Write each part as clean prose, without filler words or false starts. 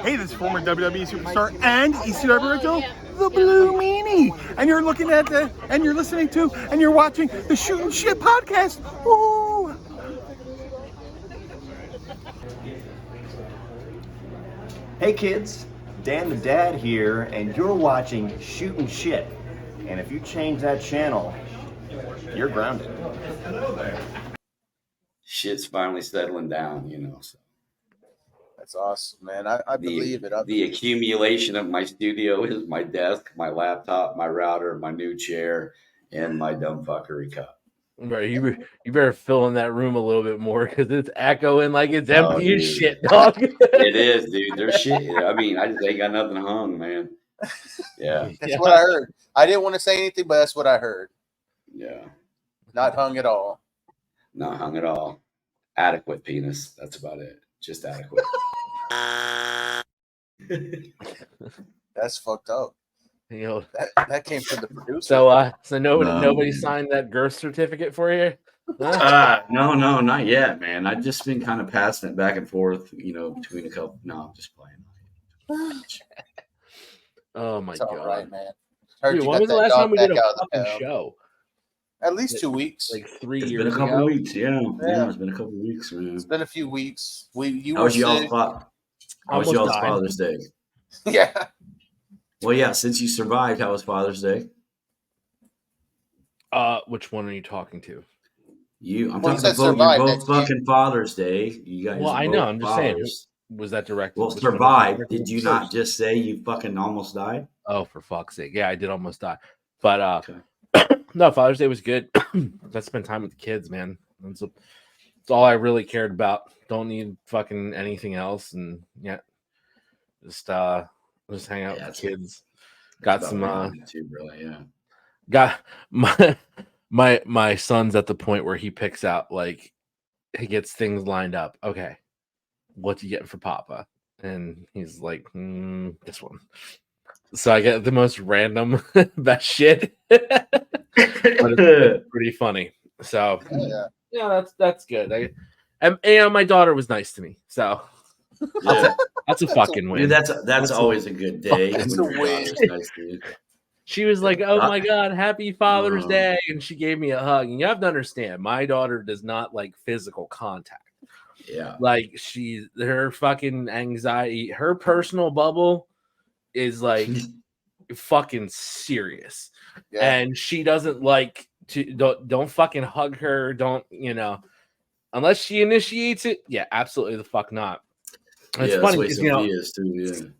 Hey, this is former WWE superstar and ECW original, the Blue Meanie. And you're looking at and you're listening to, and you're watching the Shootin Shit podcast. Woo! Hey kids, Dan the Dad here, and you're watching Shootin Shit. And if you change that channel, you're grounded. Hello there. Shit's finally settling down, you know. So. That's awesome, man. I believe it. The accumulation of my studio is my desk, my laptop, my router, my new chair, and my dumb fuckery cup. Right, you better fill in that room a little bit more because it's echoing like it's empty as shit, dog. It is, dude. There's shit. I mean, I just ain't got nothing hung, man. Yeah, that's what I heard. I didn't want to say anything, but that's what I heard. Yeah, not hung at all. Not hung at all. Adequate penis. That's about it. Just adequate. That's fucked up. You know that came from the producer. So nobody signed that girth certificate for you? No, not yet, man. I've just been kind of passing it back and forth, you know, between a couple. No, I'm just playing. Oh my god! All right, man. Dude, when was the last time we did a fucking show? At least 2 weeks. Like 3 years ago. It's been a couple weeks, yeah. It's been a couple weeks, man. It's been a few weeks. How was y'all's Father's Day? Yeah. Well, yeah, since you survived, how was Father's Day? Which one are you talking to? I'm talking about both fucking Father's Day. You guys. Well, I know. I'm just saying. Was that direct? Well, survived. Did you not just say you fucking almost died? Oh, for fuck's sake! Yeah, I did almost die. But okay. No, Father's Day was good. I spent time with the kids, man. That's all I really cared about. Don't need fucking anything else, and yeah, just hang out with the kids. Got some. Too, really, yeah. Got my son's at the point where he picks out, like, he gets things lined up. Okay, what you getting for Papa? And he's like, this one. So I get the most random best shit. But it's pretty funny. So yeah, that's good. And my daughter was nice to me. So that's a fucking win. Dude, that's always a good day. That's a win. Nice to you. She was like, "Oh my god, happy Father's Day," and she gave me a hug. And you have to understand, my daughter does not like physical contact. Yeah, like her fucking anxiety, her personal bubble is like fucking serious. Yeah. And she doesn't like to don't fucking hug her, don't, you know, unless she initiates it. Yeah, absolutely the fuck not. It's funny because, you know,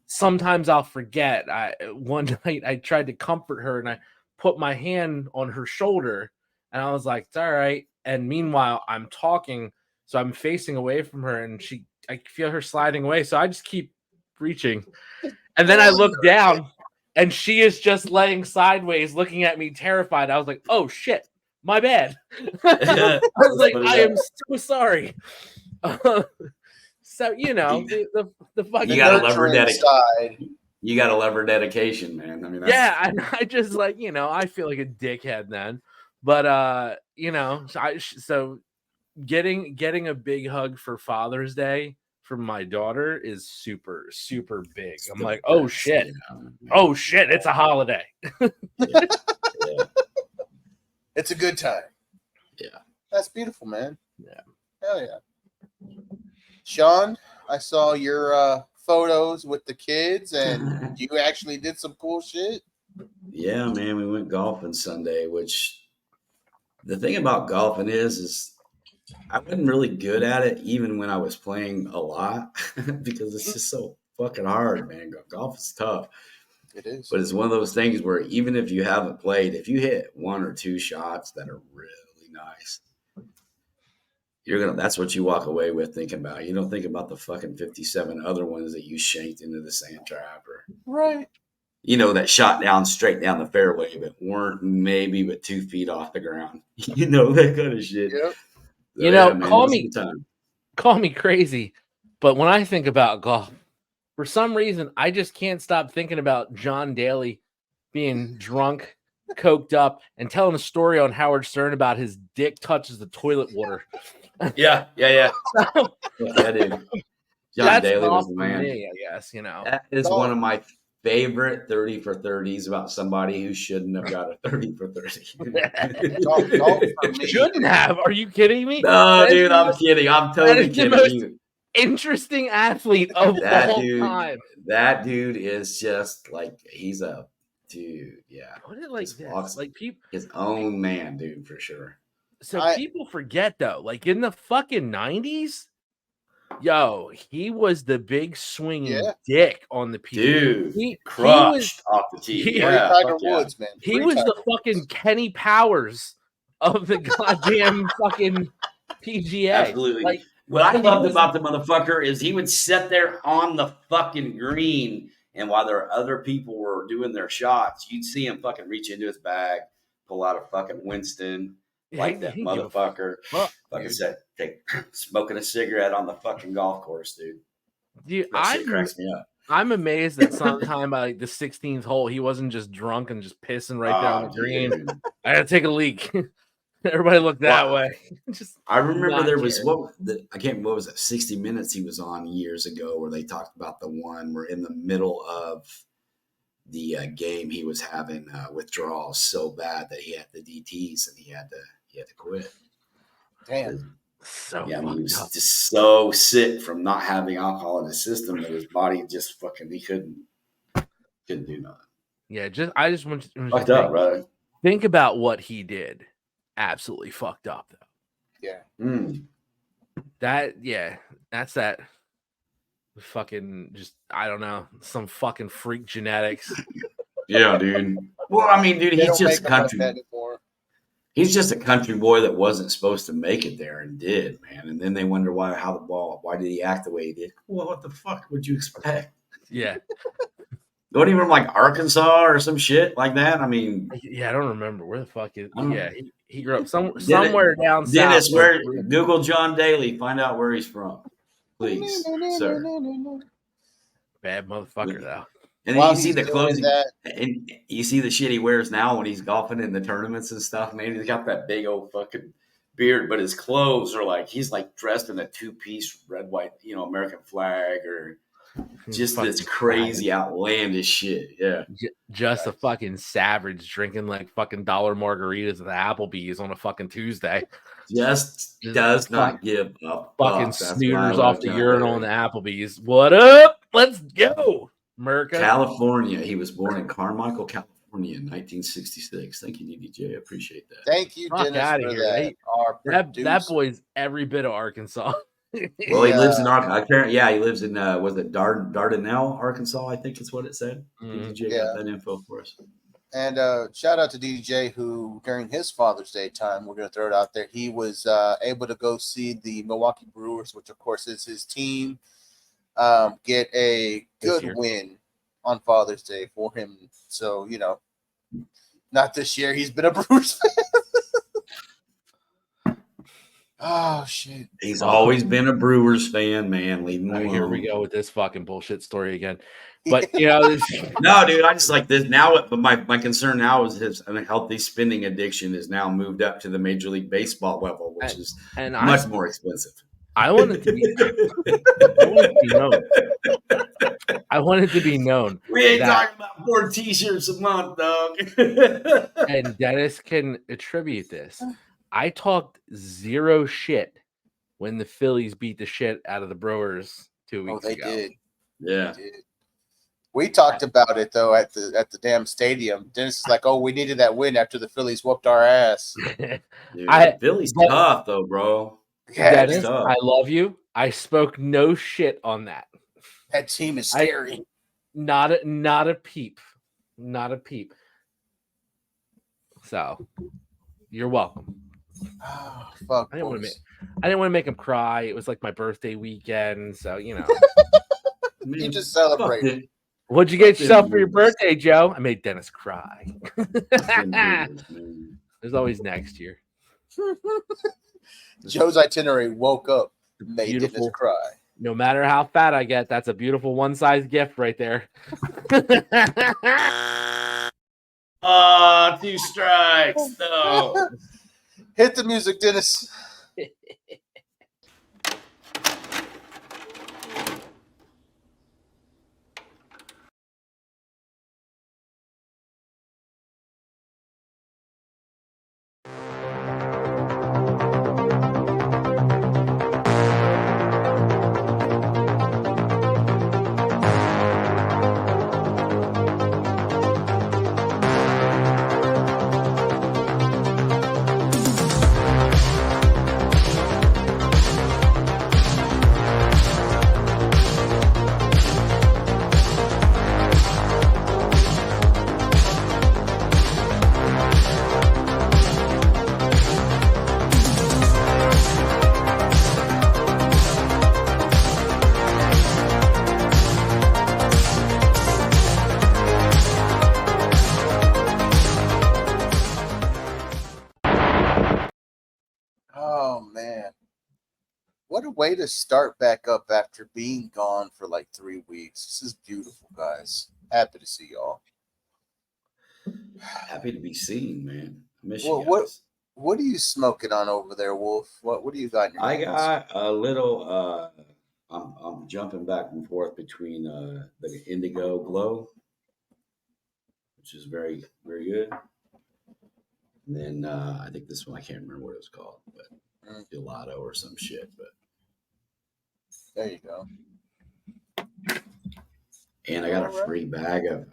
sometimes I'll forget. One night I tried to comfort her and I put my hand on her shoulder and I was like, it's all right. And meanwhile I'm talking, so I'm facing away from her and I feel her sliding away, so I just keep reaching, and then I look down and she is just laying sideways looking at me terrified. I was like, oh shit, my bad. I was like, I am so sorry. So, you know, the fucking, you gotta love her dedication. You gotta love her dedication, man. I mean, yeah, I just, like, you know, I feel like a dickhead then, but you know, so getting a big hug for Father's Day from my daughter is super, super big. I'm like, oh shit. Oh shit, it's a holiday. Yeah. It's a good time. Yeah. That's beautiful, man. Yeah. Hell yeah. Sean, I saw your photos with the kids and you actually did some cool shit. Yeah, man, we went golfing Sunday, which the thing about golfing is I wasn't really good at it even when I was playing a lot because it's just so fucking hard, man. Golf is tough. It is. But it's one of those things where even if you haven't played, if you hit one or two shots that are really nice, that's what you walk away with thinking about. You don't think about the fucking 57 other ones that you shanked into the sand trap or right. You know, that shot down straight down the fairway, but weren't maybe but 2 feet off the ground. You know, that kind of shit. Yep. So, you know, man, call me crazy, but when I think about golf, for some reason, I just can't stop thinking about John Daly being drunk, coked up, and telling a story on Howard Stern about his dick touches the toilet water. Yeah. Yeah, dude. John That's Daly golf was the for man. me, I guess. That is one of my favorite 30 for 30s about somebody who shouldn't have got a 30 for 30. Golf for me. Shouldn't have. Are you kidding me? No, dude, I'm kidding. I'm totally that is the kidding. most interesting athlete of all time. That dude is just like he's a dude. Yeah, Put it like Just this, walks like people. his own man, dude, for sure. So people forget though, like in the fucking 90s, yo, he was the big swinging dick on the PG. Dude, He crushed off the tee. Yeah, Tiger Woods, man. He was the fucking Kenny Powers of the goddamn fucking PGA. Absolutely. Like, what I loved about the motherfucker is he would sit there on the fucking green, and while there are other people were doing their shots, you'd see him fucking reach into his bag, pull out a fucking Winston, like that motherfucker. Fucking said, smoking a cigarette on the fucking golf course, dude. Dude, that shit cracks me up. I'm amazed that sometime by like the 16th hole, he wasn't just drunk and just pissing right there on the green. Dude. I gotta take a leak. Everybody looked that way. I remember there was I can't remember, what was it, 60 Minutes he was on years ago where they talked about the one where in the middle of the game he was having withdrawals so bad that he had the DTs and he had to quit. Damn. So yeah, I mean, he was just so sick from not having alcohol in his system that his body just fucking he couldn't do nothing. Yeah, I just want to fucked up, right? Think about what he did. Absolutely fucked up though. Yeah. That's that fucking just I don't know, some fucking freak genetics. Yeah, dude. Well, I mean, dude, he's just country. He's just a country boy that wasn't supposed to make it there and did, man. And then they wonder why did he act the way he did? Well, what the fuck would you expect? Yeah. Don't even from like Arkansas or some shit like that. I mean, yeah, I don't remember where the fuck is. Yeah, he grew up somewhere down south. Dennis, where Google John Daly, find out where he's from, please, sir. Bad motherfucker though. And then you see the clothes, and you see the shit he wears now when he's golfing in the tournaments and stuff. Man, he's got that big old fucking beard, but his clothes are like he's like dressed in a 2-piece red, white, American flag or just this crazy outlandish shit. Yeah, just a fucking savage drinking like fucking dollar margaritas at the Applebee's on a fucking Tuesday. Just does not give up. Fucking snooters off the urinal in the Applebee's. What up? Let's go. America. California. He was born in Carmichael, California in 1966. Thank you, DDJ. I appreciate that. Thank you, Dennis, out of here. That boy's every bit of Arkansas. Well, he lives in Arkansas. Yeah, he lives in, was it Dardanelle, Arkansas, I think is what it said. DDJ got that info for us. And shout out to DJ who, during his Father's Day time, we're going to throw it out there, he was able to go see the Milwaukee Brewers, which, of course, is his team, get a good win on Father's Day for him. So, not this year. He's been a Brewers fan. Oh, shit. He's always been a Brewers fan, man. Leave him alone. Here we go with this fucking bullshit story again. But, no, dude, I just like this now. But my concern now is his unhealthy spending addiction is now moved up to the Major League Baseball level, which is much more expensive. I want it to be known. We ain't talking about 4 T-shirts a month, dog. And Dennis can attribute this. I talked zero shit when the Phillies beat the shit out of the Brewers 2 weeks ago. Did. Yeah. They did. We talked about it though at the damn stadium. Dennis is like, "Oh, we needed that win after the Phillies whooped our ass." Dude, Phillies tough though, bro. Yeah, Dennis, I love you. I spoke no shit on that. That team is scary. Not a peep. Not a peep. So, you're welcome. Oh, fuck. I didn't want to make him cry. It was like my birthday weekend, so you just celebrated. What'd you get yourself for your birthday, Joe? I made Dennis cry. There's always next year. Joe's itinerary woke up, made Dennis cry. No matter how fat I get, that's a beautiful one-size gift right there. 2 strikes. No. Hit the music, Dennis. way to start back up after being gone for like 3 weeks. This is beautiful, guys. Happy to see y'all. Happy to be seen, man. I miss Well, you guys. what are you smoking on over there, Wolf? What do you got in your I hands? got a little. I'm jumping back and forth between the Indigo Glow, which is very very good, and then I think this one I can't remember what it was called, but gelato or some shit. But There you go. and I got a free bag of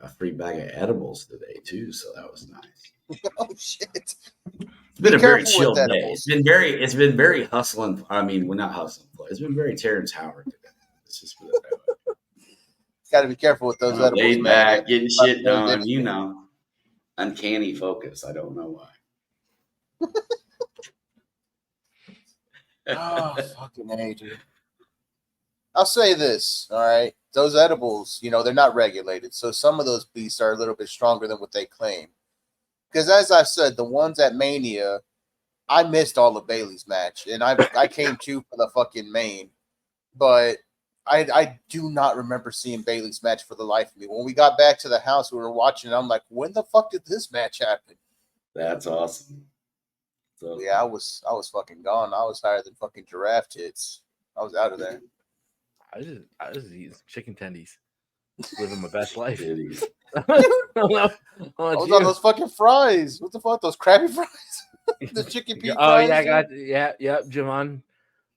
edibles today too, so that was nice. Oh shit! It's been a very chill day. It's been very hustling. I mean, well, not hustling. It's been very Terrence Howard today. It's just put it that way. Got to be careful with those edibles, laid man. back, getting shit done. You know, uncanny focus. I don't know why. Oh, fucking A, dude. I'll say this, all right? Those edibles, you know, they're not regulated. So some of those beasts are a little bit stronger than what they claim. Because as I said, the ones at Mania, I missed all of Bailey's match. And I came to for the fucking main. But I do not remember seeing Bailey's match for the life of me. When we got back to the house, we were watching, and I'm like, when the fuck did this match happen? That's awesome. So yeah, I was fucking gone. I was higher than fucking giraffe tits. I was out of there. I just eating chicken tendies, living my best life. I was on those fucking fries. What the fuck? Those Krabby fries? The chicken pea fries? Yeah, Javon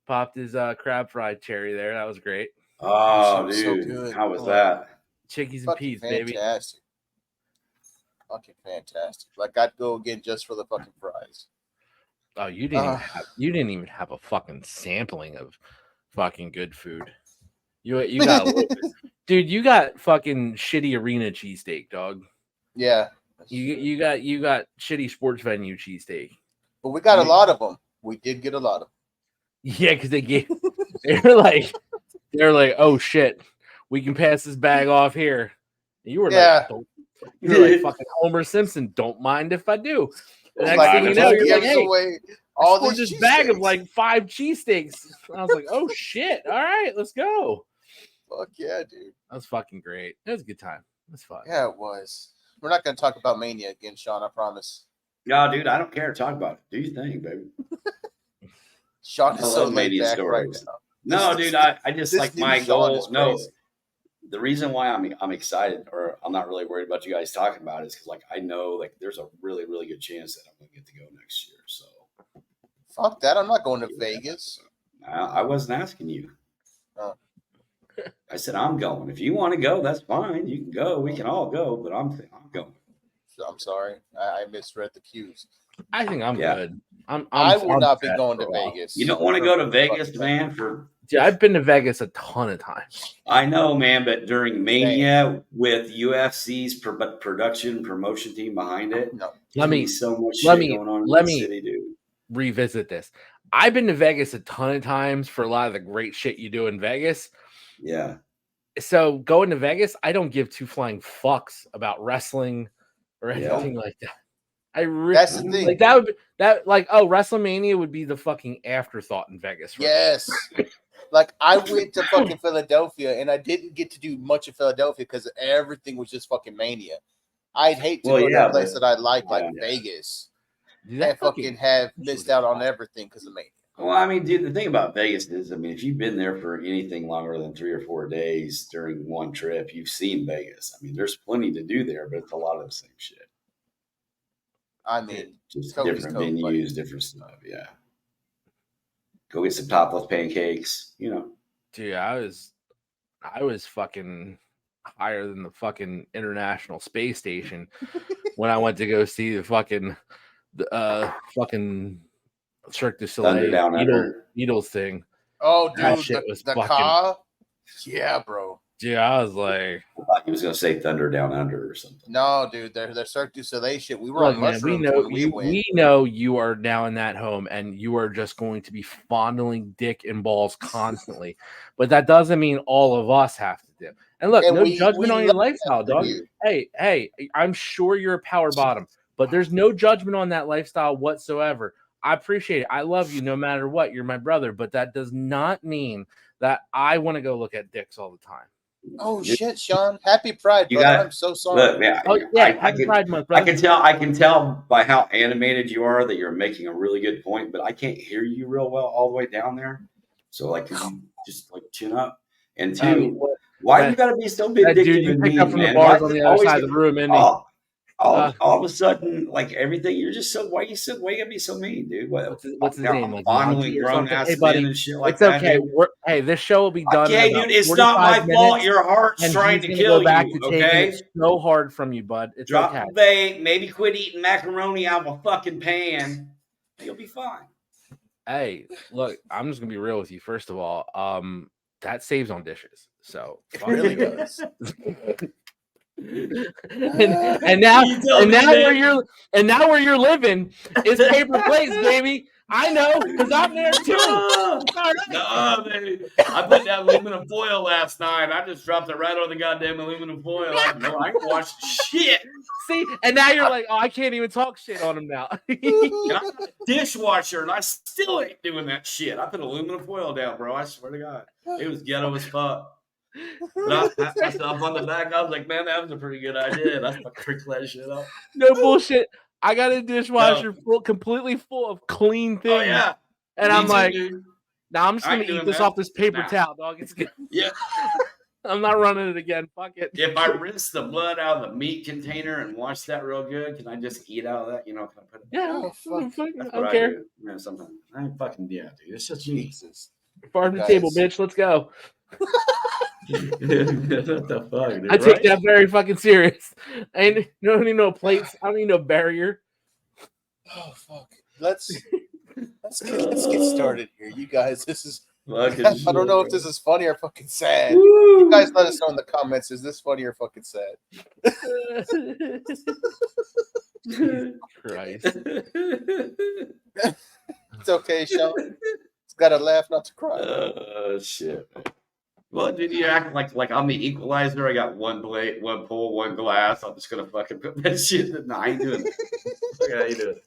popped his crab fried cherry there. That was great. Oh, dude. So good. How was that? Chickies and fucking peas, baby. Fantastic. Fucking fantastic. Like, I'd go again just for the fucking fries. Oh, you didn't even have a fucking sampling of fucking good food. You got a little bit. Dude, you got fucking shitty arena cheesesteak, dog. Yeah. You got shitty sports venue cheesesteak. But we got a lot of them. We did get a lot of them. Yeah, because they're like, oh shit, we can pass this bag off here. And you were like fucking Homer Simpson. Don't mind if I do. The next thing you know, you're like, hey, all this bag of like 5 cheesesteaks. I was like, oh shit, all right, let's go. Fuck yeah, dude. That was fucking great. It was a good time. It was fun. Yeah, it was. We're not going to talk about Mania again, Sean, I promise. No, dude, I don't care. Talk about it. Do your thing, baby. Sean is so laid back right now. No, dude, I just like my goal. No, the reason why I'm excited, or I'm not really worried about you guys talking about it, is because like I know like there's a really really good chance that I'm going to get to go next year. So fuck that. I'm not going to Vegas. I wasn't asking you. I said I'm going. If you want to go, that's fine. You can go. We can all go. But I'm going. I'm sorry. I misread the cues. I think I'm good. I will not be going to Vegas. You don't want to go to Vegas, man? Dude, I've been to Vegas a ton of times. I know, man, but during Mania with UFC's production promotion team behind it, let me revisit this. I've been to Vegas a ton of times for a lot of the great shit you do in Vegas. Yeah. So going to Vegas, I don't give 2 flying fucks about wrestling or anything like that. That's the thing. Like WrestleMania would be the fucking afterthought in Vegas. Right? Yes. Like I went to fucking Philadelphia and I didn't get to do much of Philadelphia because everything was just fucking Mania. I'd hate to go to a place that I like Vegas. And fucking have missed out on everything because of Mania. Well, I mean, dude, the thing about Vegas is, I mean, if you've been there for anything longer than 3 or 4 days during one trip, you've seen Vegas. I mean, there's plenty to do there, but it's a lot of the same shit. I mean, just different venues, different stuff. Yeah. Go get some topless pancakes, you know. Dude, I was fucking higher than the fucking International Space Station when I went to go see the fucking Cirque du Soleil Beatles thing. Oh, dude, that shit was the fucking car? Yeah, bro. Dude, I was like, I thought he was gonna say Thunder Down Under or something. No, dude, they're Cirque du Soleil shit. We were on mushrooms when we went. We know you are now in that home, and you are just going to be fondling dick and balls constantly. But that doesn't mean all of us have to do. And look, no judgment on your lifestyle, dog. Hey, I'm sure you're a power bottom, but there's no judgment on that lifestyle whatsoever. I appreciate it. I love you no matter what. You're my brother, but that does not mean that I want to go look at dicks all the time. Oh shit, Sean! Happy Pride, You brother. got- I'm so sorry. Look, yeah, Oh yeah, happy Pride Month, brother. I can tell by how animated you are that you're making a really good point, but I can't hear you real well all the way down there. So like, could you just like chin up? And two, why you gotta be so that vindictive dude you and picked mean, up from the man? bars Why on is the it other always side of the room, isn't he? all of a sudden, like everything, you're just so why you gotta be so mean, dude? What's his name? Like fondling Monty or grown something? ass Hey, buddy, men and shit like it's that. okay. Dude. Hey, this show will be done Okay, in about dude, it's not 45 my fault. minutes, Your heart's and trying he's to gonna kill go back you. to taking Okay, it so hard from you, bud. It's drop okay. the bait. Maybe quit eating macaroni out of a fucking pan. You'll be fine. Hey, look, I'm just gonna be real with you. First of all, that saves on dishes. So It really does. and now where you're living is paper plates, baby. I know because I'm there too. No, baby. I put that aluminum foil last night. I just dropped it right on the goddamn aluminum foil. I can wash shit. See, and now you're like, oh, I can't even talk shit on him now. And I'm a dishwasher, and I still ain't doing that shit. I put aluminum foil down, bro. I swear to God, it was ghetto as fuck. But I pat myself on the back. I was like, man, that was a pretty good idea. And I fucking tricked that shit up. No bullshit. I got a dishwasher completely full of clean things. Oh yeah, and me I'm too, like, dude. now I'm just gonna eat this off this paper towel, dog. It's good. Yeah. I'm not running it again. Fuck it. If I rinse the blood out of the meat container and wash that real good, can I just eat out of that? You know, can I put it? Yeah, That's I don't what care. do. Man, sometimes I ain't fucking dude. It's just Jesus. Farm to table, bitch. Let's go. What the fuck, dude? I take that very fucking serious. I don't need no plates. I don't need no barrier. Oh fuck. Let's get started here, you guys. This is. I don't know if this is funny or fucking sad. Woo! You guys let us know in the comments. Is this funny or fucking sad? Christ. It's okay, Sean. It's got to laugh, not to cry. Oh shit. Well, dude, you act like I'm the equalizer. I got one plate, one pole, one glass. I'm just gonna fucking put that shit. No, I ain't doing it. Look how you do it.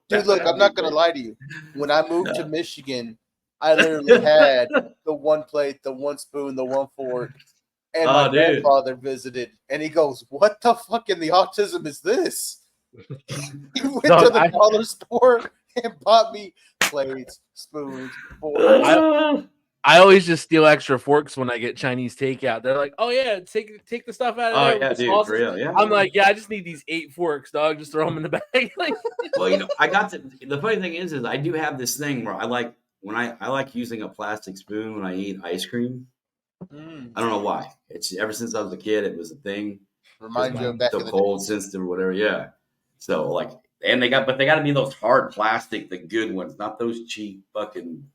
Dude, look, I'm not gonna lie to you. When I moved to Michigan, I literally had the one plate, the one spoon, the one fork, and my grandfather visited, and he goes, "What the fuck in the autism is this?" He went to the dollar store and bought me plates, spoons, forks. I always just steal extra forks when I get Chinese takeout. They're like, "Oh yeah, take the stuff out of there." Yeah, dude, for real, yeah. I'm like, "Yeah, I just need these 8 forks, dog. Just throw them in the bag." Well, you know, I got the funny thing is I do have this thing where I like using a plastic spoon when I eat ice cream. I don't know why. It's ever since I was a kid, it was a thing. Reminds you of back so in the cold, days. sensitive, or whatever. Yeah. So like, and they got to be those hard plastic, the good ones, not those cheap fucking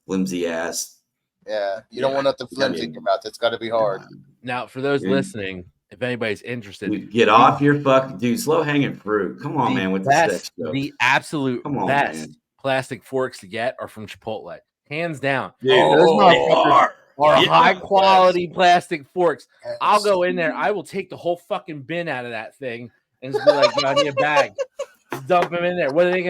flimsy ass. Yeah, you don't want nothing flimsy in your mouth. It's got to be hard. Now, for those listening, if anybody's interested, dude, get off your fucking slow hanging fruit. Come on, man, with the sex joke. The absolute best plastic forks to get are from Chipotle, hands down. Dude, those motherfuckers are high quality plastic forks. Yes. I'll go in there. I will take the whole fucking bin out of that thing and just be like, "Yo, I need a bag." Just dump them in there. What are they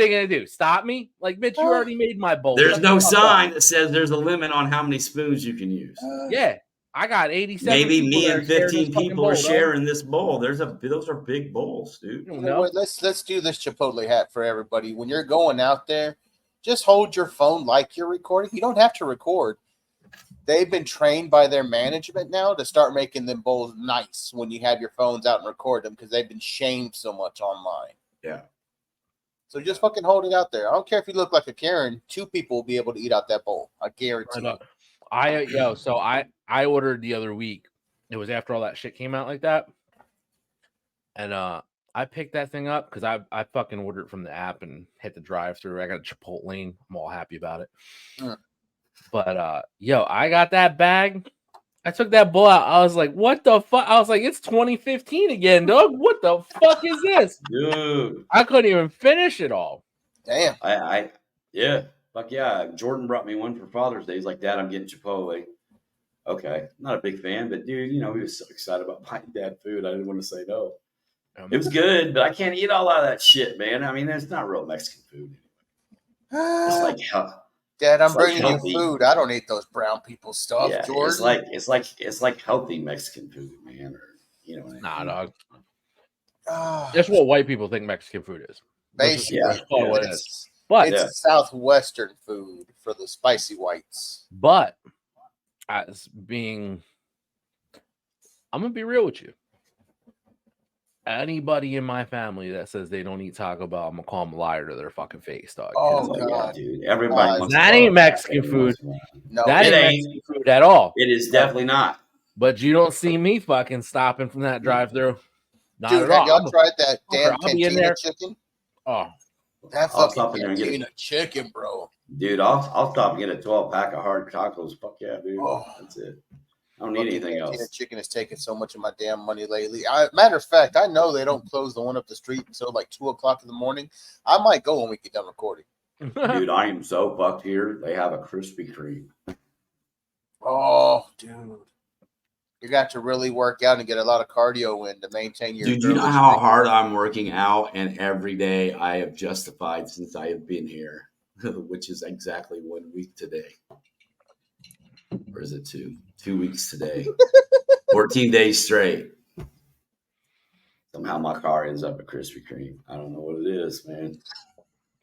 gonna do? Stop me? Like, bitch, you already made my bowl. There's no sign that says there's a limit on how many spoons you can use. Yeah, I got 87. Maybe me and 15 people are sharing this bowl. Those are big bowls, dude. You know what? Let's do this Chipotle hat for everybody. When you're going out there, just hold your phone like you're recording. You don't have to record. They've been trained by their management now to start making them bowls nice when you have your phones out and record them because they've been shamed so much online. Yeah. So just fucking hold it out there. I don't care if you look like a Karen. 2 people will be able to eat out that bowl. I guarantee you. So I ordered the other week. It was after all that shit came out like that. And I picked that thing up because I fucking ordered it from the app and hit the drive-thru. I got a Chipotle. I'm all happy about it. But I got that bag. I took that bowl out. I was like, what the fuck? I was like, it's 2015 again, dog. What the fuck is this? Dude. I couldn't even finish it all. Damn. Yeah. Fuck yeah. Jordan brought me one for Father's Day. He's like, "Dad, I'm getting Chipotle." Okay. Not a big fan, but dude, he was so excited about buying dad food. I didn't want to say no. It was good, but I can't eat all of that shit, man. I mean, it's not real Mexican food. It's like hell. Dad, I'm It's like bringing healthy. you food. I don't eat those brown people stuff, Yeah, Jordan. it's like healthy Mexican food, man. Or you know what I mean? Nah, dog. That's what white people think Mexican food is. Basically, Yeah, what it is. But it's Southwestern food for the spicy whites. But as being, I'm gonna be real with you. Anybody in my family that says they don't eat Taco Bell, I'm gonna call them a liar to their fucking face, dog. Oh yeah, God, dude. Everybody wants that ain't Mexican food. No, that ain't Mexican food at all. It is definitely not. But you don't see me fucking stopping from that drive-through. Not dude, at have all. y'all tried that damn I'll be in there. cantina chicken? Oh, That I'll fucking stop in there and get cantina chicken, bro. Dude, I'll stop and get a 12-pack of hard tacos. Fuck yeah, dude. Oh. That's it. I don't need anything Cantina else. chicken has taken so much of my damn money lately. Matter of fact, I know they don't close the one up the street until like 2:00 in the morning. I might go when we get done recording. Dude, I am so fucked here. They have a Krispy Kreme. Oh, dude. You got to really work out and get a lot of cardio in to maintain your. Dude, you know how hard I'm working out, and every day I have justified since I have been here, which is exactly 1 week today. Or is it 2? 2 weeks today. 14 days straight. Somehow my car ends up at Krispy Kreme. I don't know what it is, man.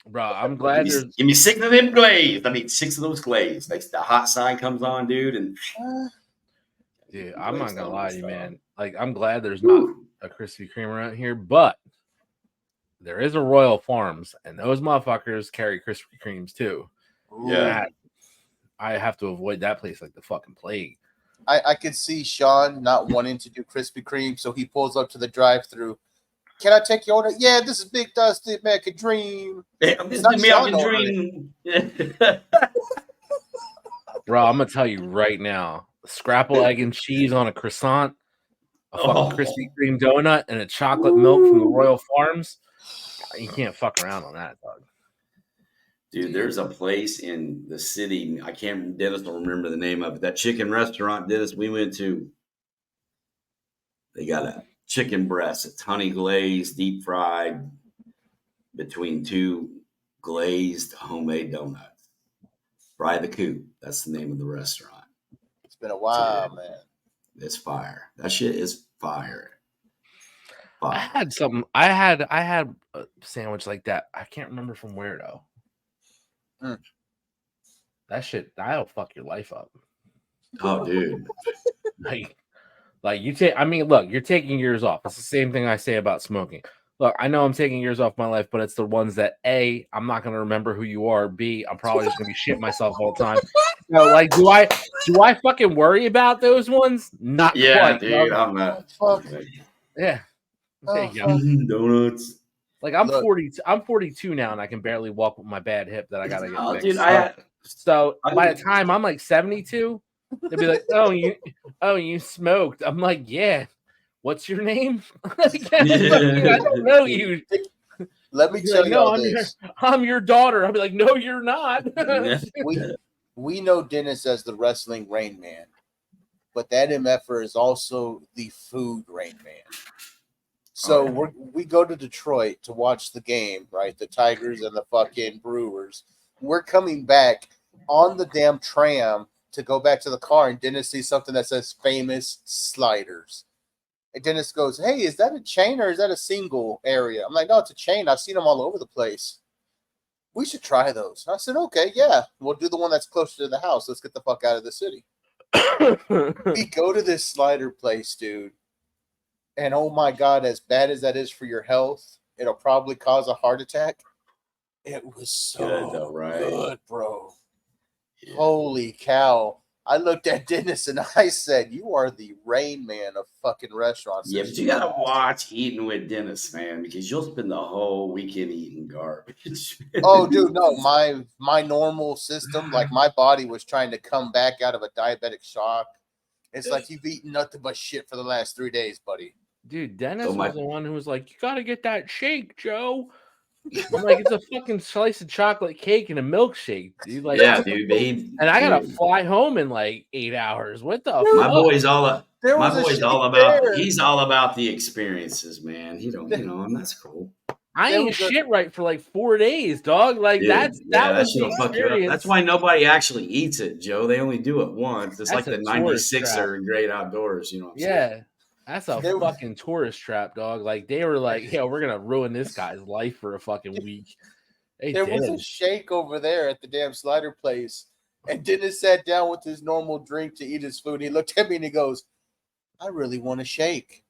bro, I'm glad there's. Give me 6 of them glazed. I need 6 of those glazed. Like the hot sign comes on, dude, and Dude, I'm not gonna lie to you, man. Like, I'm glad there's not a Krispy Kreme around here, but there is a Royal Farms, and those motherfuckers carry Krispy Kremes too. Yeah. I have to avoid that place like the fucking plague. I could see Sean not wanting to do Krispy Kreme, so he pulls up to the drive-thru. Can I take your order? Yeah, this is Big Dusty American Dream. This is American Dream. Bro, I'm gonna tell you right now, scrapple egg and cheese on a croissant, a fucking Krispy Kreme donut, and a chocolate milk from the Royal Farms. You can't fuck around on that, dog. Dude, there's a place in the city. Dennis don't remember the name of it. That chicken restaurant, Dennis, we went to. They got a chicken breast. It's honey glazed, deep fried, between 2 glazed homemade donuts. Fry the Coop. That's the name of the restaurant. It's been a while, man. It's fire. That shit is fire. I had something. I had a sandwich like that. I can't remember from where though. That shit, that'll fuck your life up. Oh, dude. like you take. I mean, look, you're taking years off. It's the same thing I say about smoking. Look, I know I'm taking years off my life, but it's the ones that A, I'm not gonna remember who you are. B, I'm probably just gonna be shitting myself all the time. You know, like, do I fucking worry about those ones? Not quite, dude. I'm not. Yeah. There you go. Donuts. Like I'm 42 now, and I can barely walk with my bad hip that I gotta get fixed. Dude, so by the time I'm like 72, they'll be like, "Oh, you smoked." I'm like, "Yeah." What's your name? I don't know you. Let me tell you this. I'm your daughter. I'll be like, "No, you're not." we know Dennis as the wrestling Rain Man, but that MFer is also the food Rain Man. So we go to Detroit to watch the game, right? The Tigers and the fucking Brewers. We're coming back on the damn tram to go back to the car, and Dennis sees something that says Famous Sliders. And Dennis goes, "Hey, is that a chain or is that a single area?" I'm like, "No, it's a chain. I've seen them all over the place. We should try those." And I said, "Okay, yeah. We'll do the one that's closer to the house. Let's get the fuck out of the city." We go to this slider place, dude. And oh my God, as bad as that is for your health, it'll probably cause a heart attack. It was so good, bro. Yeah. Holy cow. I looked at Dennis and I said, "You are the Rain Man of fucking restaurants." Yeah, but you gotta watch Eating with Dennis, man, because you'll spend the whole weekend eating garbage. Oh, dude, no, my normal system, like my body was trying to come back out of a diabetic shock. It's like you've eaten nothing but shit for the last 3 days, buddy. Dude, Dennis was the one who was like, "You gotta get that shake, Joe." I'm like, "It's a fucking slice of chocolate cake and a milkshake, dude." Like, yeah, dude. And I gotta fly home in like 8 hours. What the fuck? My boys all There My was a boy's shake all about. there. He's all about the experiences, man. He don't, and that's cool. I There ain't was a- shit right for like 4 days, dog. Like Dude, that that was the shit'll fuck you up. experience. That's why nobody actually eats it, Joe. They only do it once. It's That's like a the tourist 96er in Great Outdoors. You know what I'm saying? Yeah. That's a There- fucking tourist trap, dog. Like they were like, "Yo, we're gonna ruin this guy's life for a fucking week." They There did. was a shake over there at the damn slider place, and Dennis sat down with his normal drink to eat his food. He looked at me and he goes, "I really want a shake,"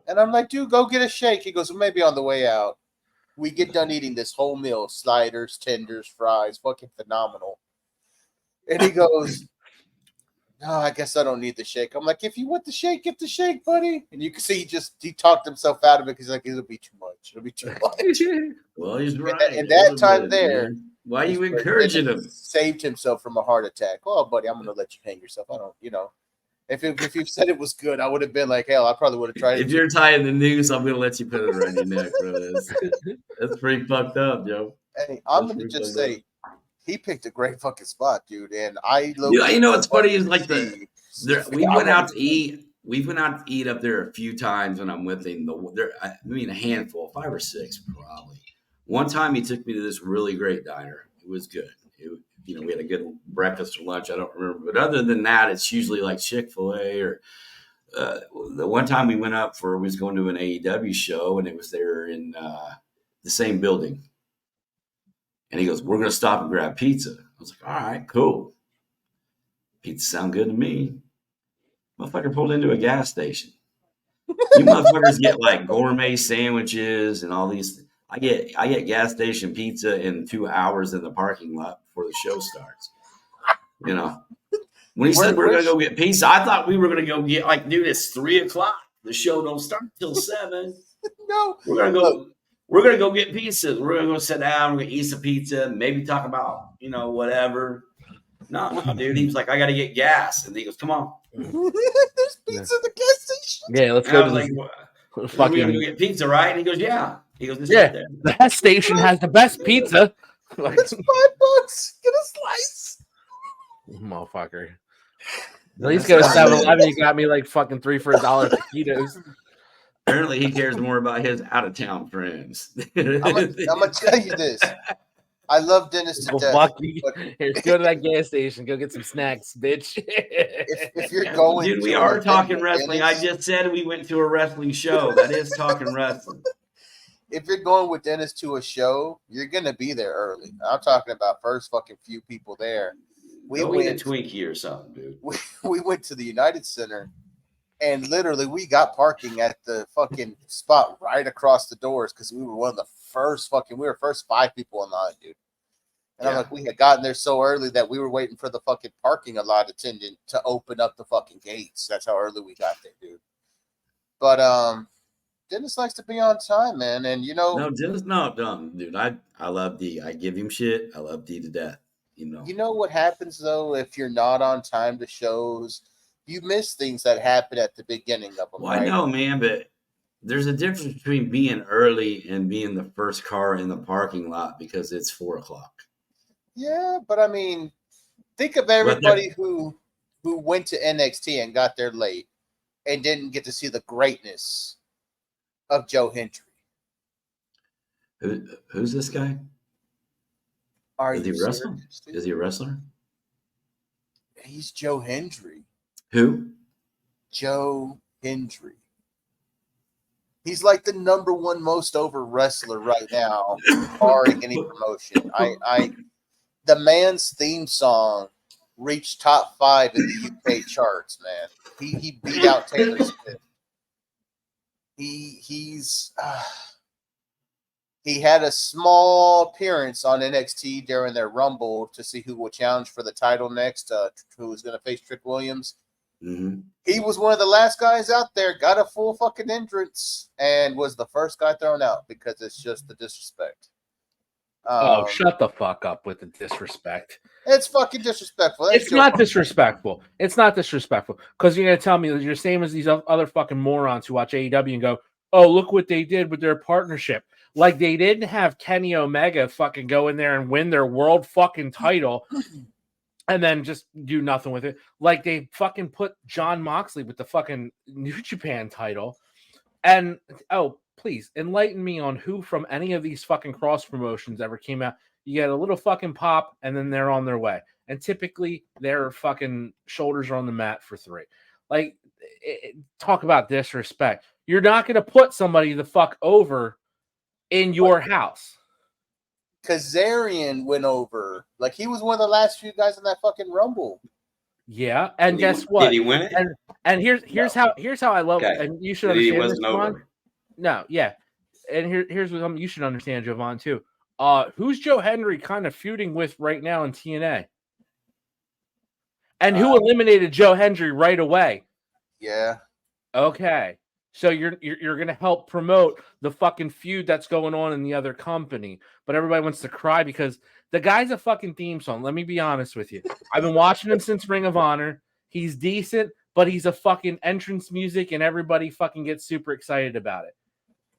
and I'm like, "Dude, go get a shake." He goes, "Well, maybe on the way out." We get done eating this whole meal: sliders, tenders, fries, fucking phenomenal. And he goes, "No, I guess I don't need the shake." I'm like, "If you want the shake, get the shake, buddy." And you can see he talked himself out of it because he's like, "It'll be too much. It'll be too much." Well, he's right. And A that little time bit, there, man. Why are you encouraging him? saved himself from a heart attack. Oh, buddy, I'm going to let you hang yourself. I don't, if you said it was good, I would have been like, hell, I probably would have tried it. If you're tying the noose, I'm gonna let you put it around your neck, bro. That's pretty fucked up, Joe. Hey, I'm That's going to pretty just fucked say, he picked a great fucking spot, dude. And I You know what's funny is like see- we I went out wanna- to eat. We've went out to eat up there a few times when I'm with him. I mean, a handful, 5 or 6 probably. One time he took me to this really great diner. It was good. We had a good breakfast or lunch. I don't remember, but other than that, it's usually like Chick-fil-A or. The one time we went up we was going to an AEW show, and it was there in the same building. And he goes, "We're going to stop and grab pizza." I was like, "All right, cool. Pizza sound good to me." Motherfucker pulled into a gas station. You motherfuckers get like gourmet sandwiches and all these. I get gas station pizza in 2 hours in the parking lot before the show starts. When he said we're going to go get pizza, I thought we were going to go get dude, it's 3:00. The show don't start till 7. No, We're going to go. We're going to go get pizza. We're going to go sit down. We're going to eat some pizza. Maybe talk about whatever. No, dude. He was like, "I got to get gas," and he goes, "Come on." there's pizza at the gas station. Yeah, let's And go I to was the like, "We're going to go get pizza, right?" And he goes, "Yeah." He goes, "It's right there." the gas station has the best pizza. Like, It's $5. Get a slice. motherfucker. At least go to 7-Eleven. You got me like fucking 3 for $1 taquitos. Apparently, he cares more about his out-of-town friends. I'm gonna tell you this. I love Dennis to Oh, death. fuck you. But Here, go to that gas station. Go get some snacks, bitch. if you're going, Dude, we to are an event talking with wrestling. Dennis, I just said we went to a wrestling show. That is talking wrestling. if you're going with Dennis to a show, you're gonna be there early. I'm talking about first fucking few people there. We Go eat a went. Twinkie or something, dude. We went to the United Center, and literally we got parking at the fucking spot right across the doors because we were one of the first we were first 5 people in line, dude. And I'm Yeah. like, we had gotten there so early that we were waiting for the fucking parking lot attendant to open up the fucking gates. That's how early we got there, dude. But Dennis likes to be on time, man. And No, Dennis, no, dude. I love D. I give him shit. I love D to death. you know what happens though if you're not on time to shows, you miss things that happen at the beginning of them. Well, right? I know, man, but there's a difference between being early and being the first car in the parking lot because it's 4:00. Yeah, but I mean, think of everybody who went to NXT and got there late and didn't get to see the greatness of Joe Hendry. Who's this guy? Are Is you he a wrestler? serious, dude? Is he a wrestler? He's Joe Hendry. Who? Joe Hendry. He's like the #1 most over wrestler right now, barring any promotion. The man's theme song reached top 5 in the UK charts, man. He beat out Taylor Swift. He had a small appearance on NXT during their Rumble to see who will challenge for the title next, who was going to face Trick Williams. Mm-hmm. He was one of the last guys out there, got a full fucking entrance, and was the first guy thrown out because it's just the disrespect. Shut the fuck up with the disrespect. It's fucking disrespectful. That's It's not disrespectful. It's not disrespectful because you're gonna tell me that you're the same as these other fucking morons who watch AEW and go, "Oh, look what they did with their partnership." Like they didn't have Kenny Omega fucking go in there and win their world fucking title and then just do nothing with it. Like they fucking put John Moxley with the fucking New Japan title. And oh, please enlighten me on who from any of these fucking cross promotions ever came out. You get a little fucking pop, and then they're on their way. And typically, their fucking shoulders are on the mat for 3. Like, talk about disrespect. You're not going to put somebody the fuck over in your house. Kazarian went over. Like, he was one of the last few guys in that fucking Rumble. Yeah, and guess what? Did he win it? And here's how I love it. Okay. And you should He understand this, wasn't Jovan. over. No, yeah. And here's what you should understand, Jovan, too. Who's Joe Hendry kind of feuding with right now in TNA? And who eliminated Joe Hendry right away? Yeah. Okay. So you're gonna help promote the fucking feud that's going on in the other company, but everybody wants to cry because the guy's a fucking theme song. Let me be honest with you. I've been watching him since Ring of Honor. He's decent, but he's a fucking entrance music, and everybody fucking gets super excited about it.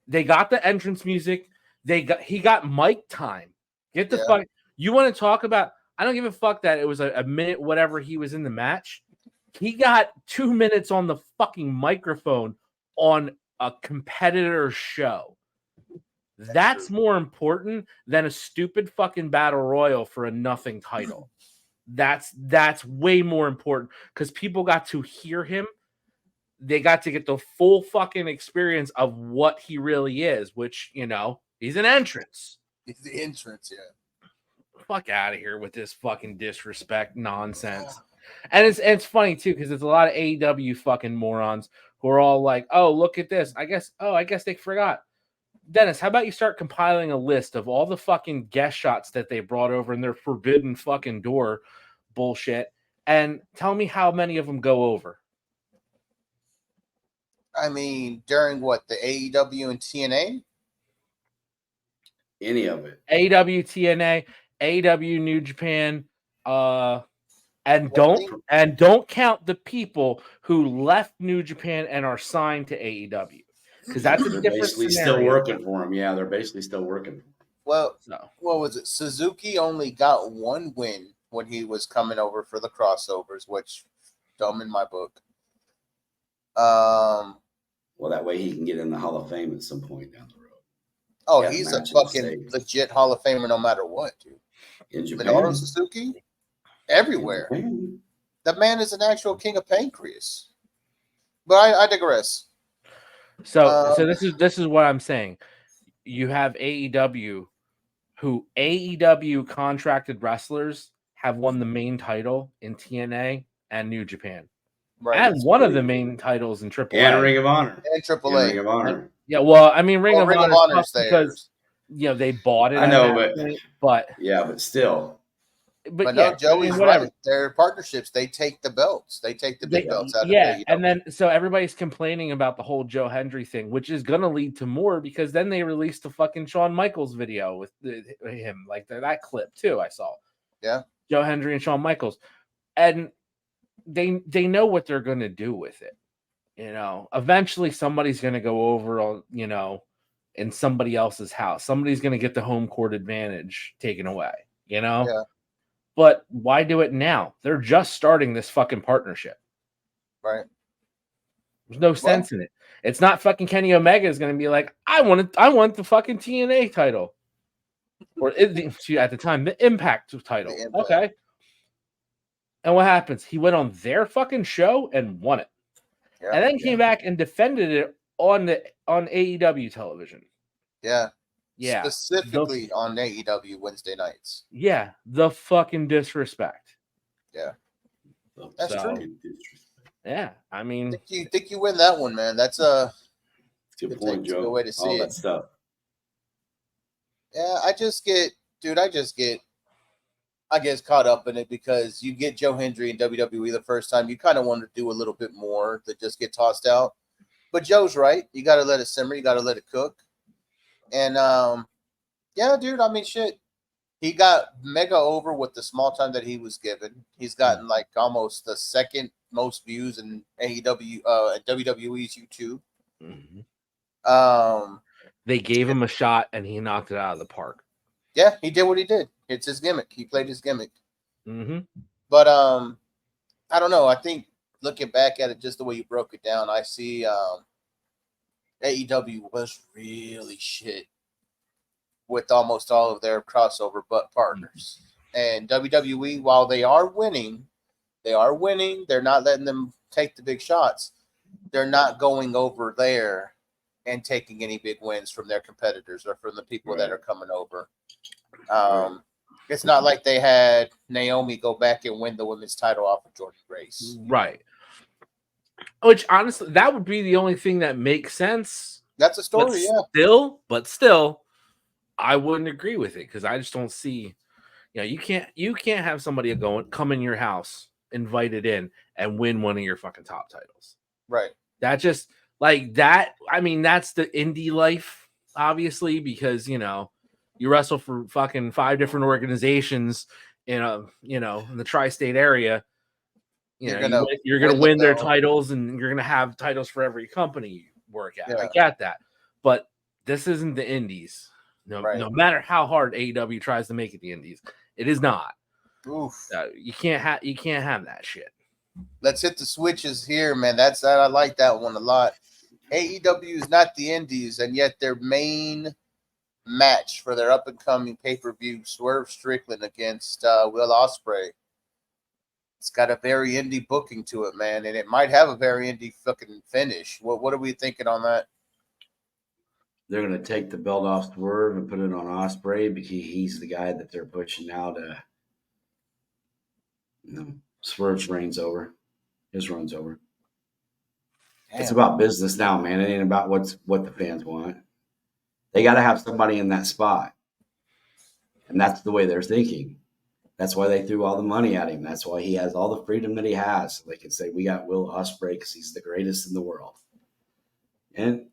They got the entrance music. He got mic time. Get the fuck. You want to talk about? I don't give a fuck that it was a minute, whatever he was in the match. He got 2 minutes on the fucking microphone on a competitor show. That's more important than a stupid fucking battle royal for a nothing title. That's way more important because people got to hear him. They got to get the full fucking experience of what he really is, which, he's an entrance. He's the entrance, yeah. Fuck out of here with this fucking disrespect nonsense. And it's funny too, because it's a lot of AEW fucking morons who are all like, oh, look at this. I guess they forgot. Dennis, how about you start compiling a list of all the fucking guest shots that they brought over in their forbidden fucking door bullshit and tell me how many of them go over. I mean, during what, the AEW and TNA? Any of it. AEW, TNA, AEW, New Japan, and don't count the people who left New Japan and are signed to AEW. Because that's a different basically scenario. Still working for him. Yeah, they're basically still working. Well, what was it? Suzuki only got 1 win when he was coming over for the crossovers, which dumb in my book. Well, that way he can get in the Hall of Fame at some point down the road. Oh, he's a fucking legit Hall of Famer no matter what, dude. In Japan. Minoru Suzuki? Everywhere. The man is an actual king of pancreas. But I digress. So this is what I'm saying. You have AEW, who AEW contracted wrestlers have won the main title in TNA and New Japan, and one of the main titles in AAA and Ring of Honor and AAA. Ring of Honor. Yeah, well, I mean, Ring of Honor is because they bought it. I know, but still. But no, Joey's right. Their partnerships, they take the belts. They take the big belts out of AEW. And then so everybody's complaining about the whole Joe Hendry thing, which is going to lead to more because then they released the fucking Shawn Michaels video with him, like that clip too. I saw. Yeah, Joe Hendry and Shawn Michaels, and they know what they're going to do with it. Eventually somebody's going to go over on in somebody else's house. Somebody's going to get the home court advantage taken away. Yeah. But why do it now? They're just starting this fucking partnership. Right. There's no sense in it. It's not fucking Kenny Omega is going to be like, I want the fucking TNA title. Or at the time, the Impact title. Okay. And what happens? He went on their fucking show and won it. Yeah, and then came back and defended it on AEW television. Yeah. Yeah. Specifically on AEW Wednesday nights. Yeah. The fucking disrespect. Yeah. That's true. Yeah. I mean, think you win that one, man. That's a good point, Joe. Good way to see all it. That stuff. Yeah, I get caught up in it because you get Joe Hendry in WWE the first time. You kind of want to do a little bit more to just get tossed out. But Joe's right. You got to let it simmer. You got to let it cook. And, yeah, dude, I mean, shit. He got mega over with the small time that he was given. He's gotten like almost the second most views in AEW, WWE's YouTube. Mm-hmm. They gave him a shot and he knocked it out of the park. Yeah, he did what he did. It's his gimmick. He played his gimmick. Mm-hmm. But I don't know. I think looking back at it, just the way you broke it down, I see AEW was really shit with almost all of their crossover partners. And WWE, while they are winning, they're not letting them take the big shots. They're not going over there and taking any big wins from their competitors or from the people that are coming over. It's not like they had Naomi go back and win the women's title off of Jordan Grace. Right. Which honestly, that would be the only thing that makes sense. That's a story, But still, I wouldn't agree with it because I just don't see. You can't have somebody come in your house, invited in, and win one of your fucking top titles. Right. That just like that. I mean, that's the indie life, obviously, because you wrestle for fucking 5 different organizations in in the tri-state area. You're gonna win their titles, and you're gonna have titles for every company you work at. Yeah. I get that, but this isn't the indies. No matter how hard AEW tries to make it the indies, it is not. Oof. You can't have that shit. Let's hit the switches here, man. I like that one a lot. AEW is not the indies, and yet their main match for their up and coming pay-per-view, Swerve Strickland against Will Ospreay. It's got a very indie booking to it, man, and it might have a very indie fucking finish. What are we thinking on that? They're going to take the belt off Swerve and put it on Ospreay because he's the guy that they're pushing now to. Swerve's reign's over. His run's over. Damn. It's about business now, man. It ain't about what the fans want. They got to have somebody in that spot, and that's the way they're thinking. That's why they threw all the money at him. That's why he has all the freedom that he has. They can say, we got Will Ospreay because he's the greatest in the world. And,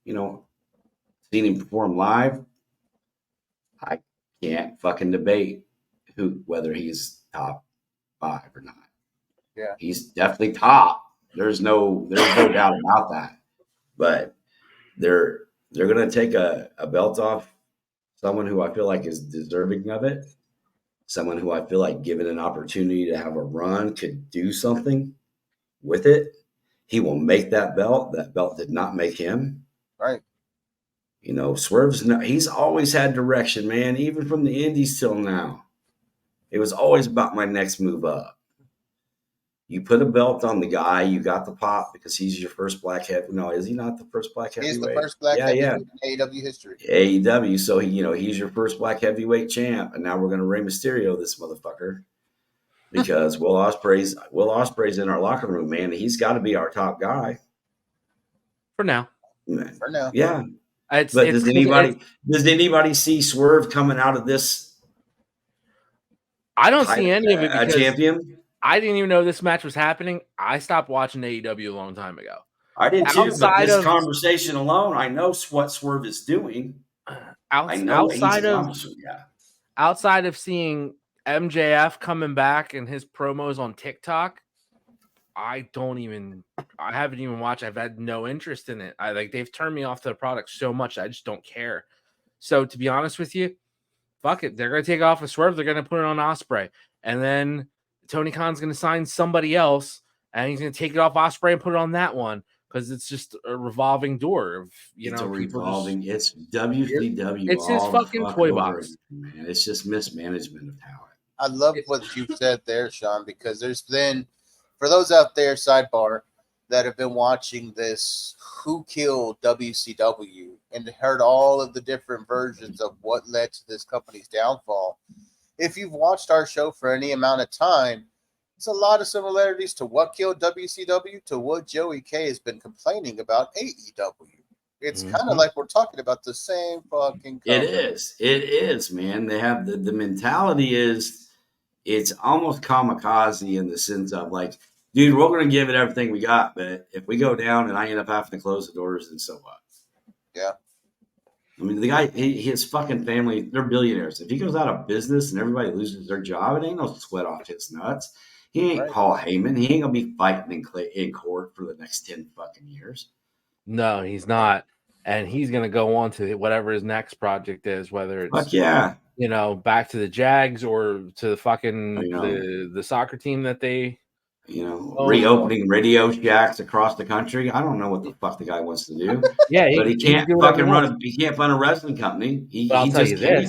seeing him perform live, I can't fucking debate whether he's top 5 or not. Yeah. He's definitely top. There's no doubt about that. But they're going to take a belt off someone who I feel like is deserving of it. Someone who I feel like, given an opportunity to have a run, could do something with it. He will make that belt. That belt did not make him. Right. He's always had direction, man, even from the indies till now. It was always about my next move up. You put a belt on the guy, you got the pop because he's your first black heavyweight. No, is he not the first black heavyweight? He's the first black heavyweight in AEW history. AEW, so he's your first black heavyweight champ, and now we're going to Rey Mysterio this motherfucker because Will Ospreay's in our locker room, man. He's got to be our top guy for now. Yeah. Does anybody see Swerve coming out of this? I don't see any of it because a champion. I didn't even know this match was happening. I stopped watching AEW a long time ago. I did too, but this conversation alone, I know what Swerve is doing. Outside of seeing MJF coming back and his promos on TikTok, I haven't even watched. I've had no interest in it. They've turned me off to the product so much. I just don't care. So to be honest with you, fuck it. They're going to take off a Swerve. They're going to put it on Ospreay. And then Tony Khan's going to sign somebody else, and he's going to take it off Ospreay and put it on that one because it's just a revolving door of it's WCW. It's his fucking toy box, man. It's just mismanagement of talent. I love what you said there, Sean, because there's been, for those out there, sidebar, that have been watching this Who Killed WCW and heard all of the different versions of what led to this company's downfall. If you've watched our show for any amount of time, it's a lot of similarities to what killed WCW to what Joey K has been complaining about AEW. It's kind of like we're talking about the same fucking company. It is, man. They have the mentality is it's almost kamikaze in the sense of like, dude, we're going to give it everything we got, but if we go down and I end up having to close the doors, then so what? Yeah. I mean, the guy, his fucking family, they're billionaires. If he goes out of business and everybody loses their job, it ain't no sweat off his nuts. He ain't Paul Heyman. He ain't going to be fighting in court for the next 10 fucking years. No, he's not. And he's going to go on to whatever his next project is, whether it's you know, back to the Jags or to the fucking You know. the soccer team that they, You know, oh, reopening radio shacks across the country. I don't know what the fuck the guy wants to do, yeah, but he he can can't do whatever he fucking wants. he can't run a wrestling company. But He just can't.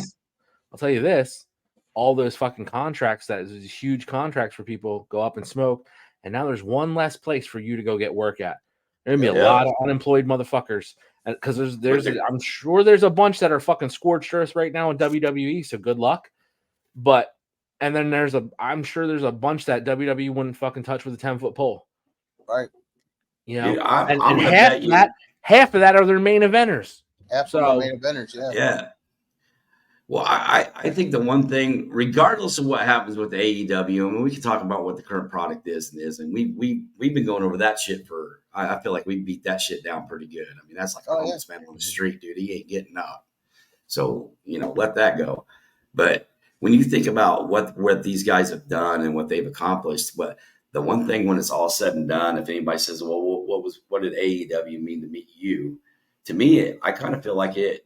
I'll tell you this, all those fucking contracts, that is huge contracts for people, go up in smoke, and now there's one less place for you to go get work at. There's gonna be a Yeah. lot of unemployed motherfuckers, because I'm sure there's a bunch that are fucking scorched earth right now in WWE. So good luck. But and then I'm sure there's a bunch that WWE wouldn't fucking touch with a 10-foot pole. Right. You know, Dude, I'm and gonna bet you. half of that are their main eventers. Half of my main eventers, yeah. Yeah. Well, I think the one thing, regardless of what happens with AEW, I mean, we can talk about what the current product is, and we've been going over that shit for. I feel like we beat that shit down pretty good. I mean, that's like a homeless man on the street, dude. He ain't getting up. So, you know, let that go. But when you think about what these guys have done and what they've accomplished, but the one thing when it's all said and done, if anybody says, well, what did AEW mean to me, you? To me, I kind of feel like it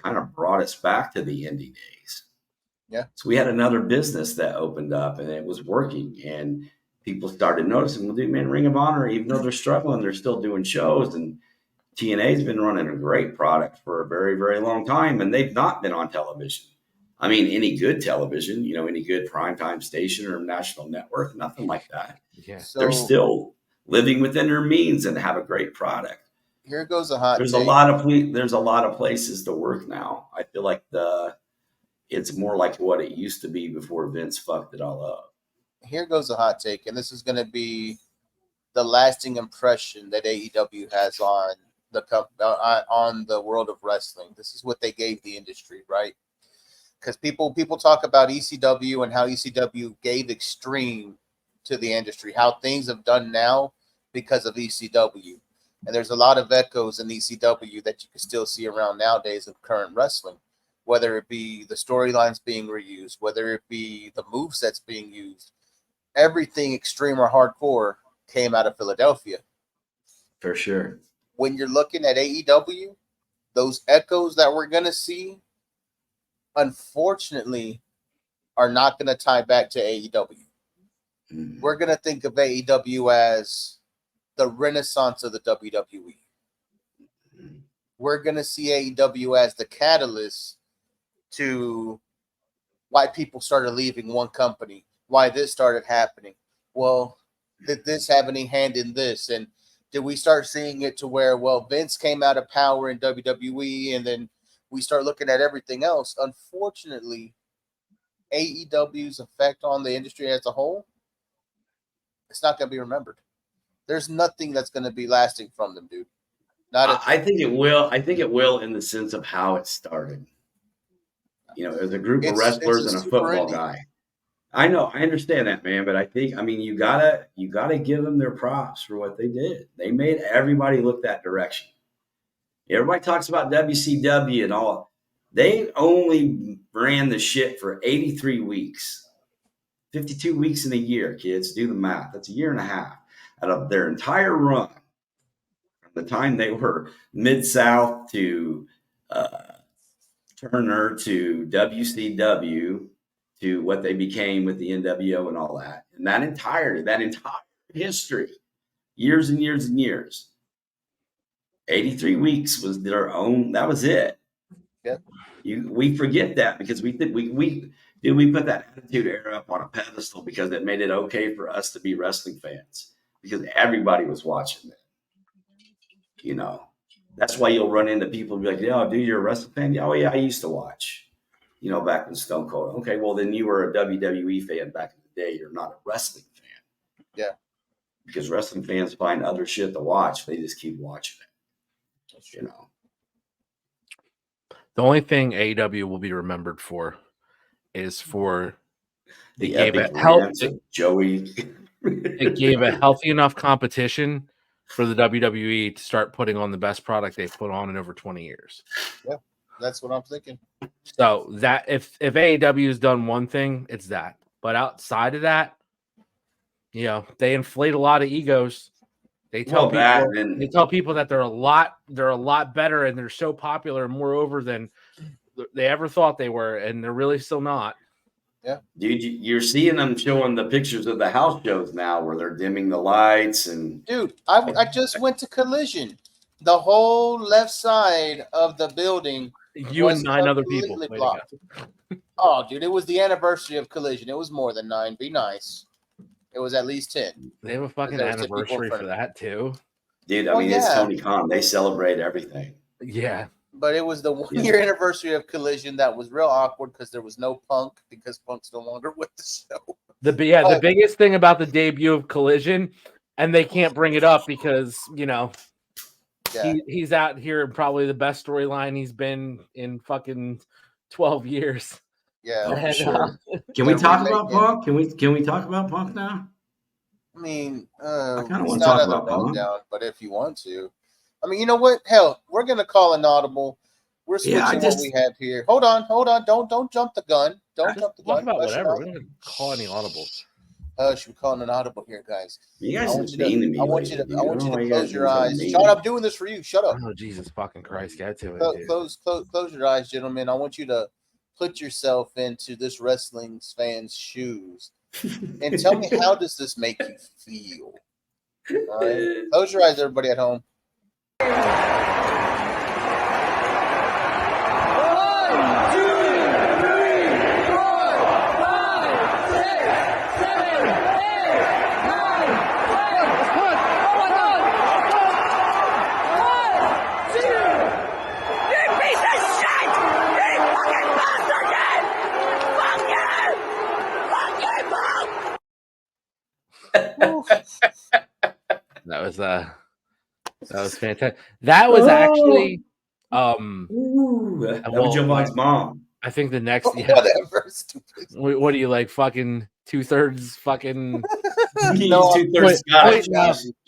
kind of brought us back to the indie days. Yeah. So we had another business that opened up and it was working, and people started noticing, well, dude, man, Ring of Honor, even though they're struggling, they're still doing shows, and TNA's been running a great product for a very, very long time, and they've not been on television. I mean, any good television, you know, any good primetime station or national network, nothing like that. Yeah. So they're still living within their means and have a great product. Here goes a hot There's take. there's a lot of places to work now. I feel like it's more like what it used to be before Vince fucked it all up. Here goes a hot take, and this is going to be the lasting impression that AEW has on the world of wrestling. This is what they gave the industry, right? Because people talk about ECW and how ECW gave extreme to the industry, how things have done now because of ECW. And there's a lot of echoes in ECW that you can still see around nowadays of current wrestling, whether it be the storylines being reused, whether it be the movesets being used. Everything extreme or hardcore came out of Philadelphia. For sure. When you're looking at AEW, those echoes that we're going to see, unfortunately, are not going to tie back to AEW. Mm. We're going to think of AEW as the renaissance of the WWE. We're going to see AEW as the catalyst to why people started leaving one company, why this started happening. Well, did this have any hand in this? And did we start seeing it to where, well, Vince came out of power in WWE, and then we start looking at everything else? Unfortunately, AEW's effect on the industry as a whole, it's not going to be remembered. There's nothing that's going to be lasting from them, dude. I think it will. I think it will in the sense of how it started. You know, there's a group of wrestlers and a football guy. I know, I understand that, man, but I think, I mean, you gotta give them their props for what they did. They made everybody look that direction. Everybody talks about WCW and all. They only ran the shit for 83 weeks, 52 weeks in a year, kids. Do the math. That's a year and a half out of their entire run. From the time they were Mid-South to Turner to WCW to what they became with the NWO and all that. And that entire history, years and years and years. 83 weeks was their own, that was it. Yep. We forget that because we put that Attitude Era up on a pedestal because it made it okay for us to be wrestling fans because everybody was watching it. You know, that's why you'll run into people and be like, "Yeah, dude, you're a wrestling fan?" "Oh yeah, I used to watch, you know, back when Stone Cold." "Okay, well then you were a WWE fan back in the day. You're not a wrestling fan." Yeah. Because wrestling fans find other shit to watch. They just keep watching it. You know. The only thing AEW will be remembered for is for the epic rants of Joey. It gave a healthy enough competition for the WWE to start putting on the best product they've put on in over 20 years. Yeah, that's what I'm thinking. So that if AEW has done one thing, it's that. But outside of that, you know, they inflate a lot of egos. They tell people that they're a lot better and they're so popular and more over than they ever thought they were, and they're really still not. Yeah, dude, you're seeing them showing the pictures of the house shows now where they're dimming the lights and. dude, I just went to Collision. The whole left side of the building. You and 9 other people. Completely blocked. Oh, dude, it was the anniversary of Collision. It was more than 9. Be nice. It was at least 10. They have a fucking anniversary for that too. Dude, I mean, it's Tony Khan. They celebrate everything. Yeah. But it was the 1-year anniversary of Collision that was real awkward because there was no Punk because Punk's no longer with the show. The biggest thing about the debut of Collision, and they can't bring it up because, you know, he's out here in probably the best storyline he's been in fucking 12 years. Yeah, for sure. Can we talk about Punk? Can we talk about Punk now? I mean, I kind of want to talk about Punk. But if you want to, I mean, you know what? Hell, we're gonna call an audible. We're switching what we have here. Hold on. Don't jump the gun. Don't jump the gun. Talk about whatever. We're not gonna call any audibles. Should we call an audible here, guys? You guys are mean to me. I want you to close your eyes. Sean, I'm doing this for you. Shut up. Oh, Jesus fucking Christ. Get to it. Close your eyes, gentlemen. I want you to put yourself into this wrestling fan's shoes and tell me, how does this make you feel? All right. Close your eyes, everybody at home. 1, 2, 3, 4, 5, 6, 7, 8, 9, 10. Oh my God! 1, 2. You piece of shit! You fucking bastard! Fuck you! That was fantastic. That was actually that was Joe Boggs' mom. I think the next whatever. What do you like? Fucking 2/3 fucking No, 2/3 Scottish.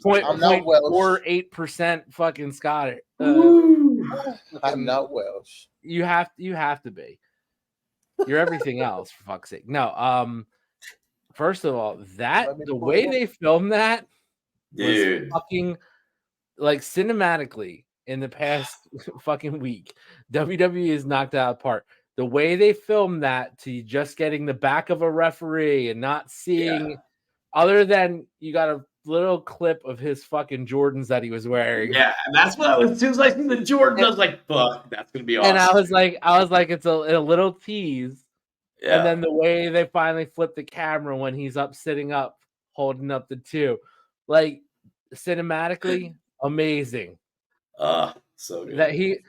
0.48% fucking Scottish. I'm not Welsh. You have to be. You're everything else, for fuck's sake. No, first of all, the way they filmed that, dude, was fucking like cinematically in the past fucking week, WWE is knocked out of the park. The way they filmed that, to just getting the back of a referee and not seeing, other than you got a little clip of his fucking Jordans that he was wearing. Yeah, and that's what I was. As soon as I seen the Jordans, I was like, "Fuck, that's gonna be awesome." And I was like, it's a little tease. Yeah. And then the way they finally flip the camera when he's sitting up, holding up the 2, like cinematically amazing. So good.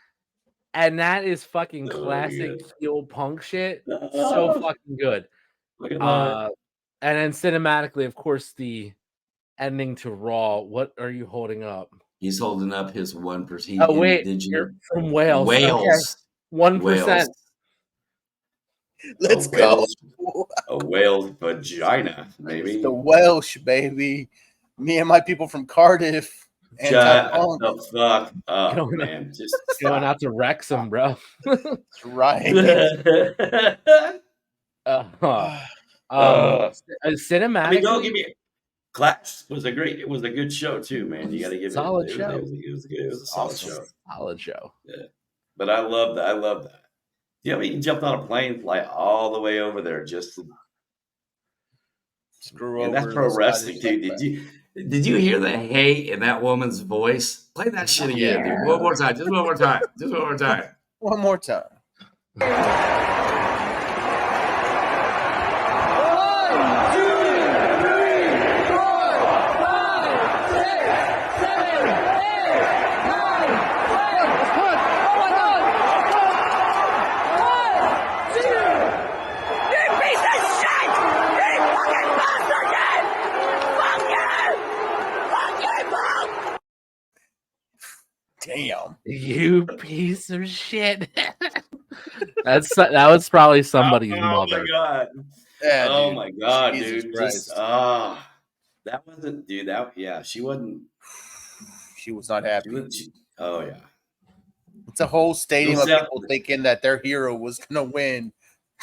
That is fucking classic heel Punk shit. So fucking good. And then cinematically, of course, the ending to Raw. What are you holding up? He's holding up his 1%. Oh wait, you're from Wales. Wales. 1%. Let's go. A Wales vagina, maybe. It's the Welsh, baby. Me and my people from Cardiff. And shut the fuck up, man. Just going out to Wrexham, bro. That's right. Cinematically, I mean, don't give me. Clash was a good show too, man. You got to give solid it. Show. It was a solid show. Solid show. Yeah, but I love that. Yeah, I mean, you jumped on a plane, fly all the way over there just to screw over. That's pro wrestling, dude. Did you hear the hate in that woman's voice? Play that shit again, dude. One more time. Just one more time. One more time. 1, 2, 3, 4, 5, 6, 7, 8, 9, 10. Oh my God! 1, 2. You piece of shit! You fucking bastard! Fuck you! Damn. You piece of shit. That was probably somebody's mother. Oh my God. Yeah, oh dude. my God, Jesus dude. Christ. That wasn't, dude. She wasn't. She was not happy. Oh yeah. It's a whole stadium of people thinking that their hero was gonna win.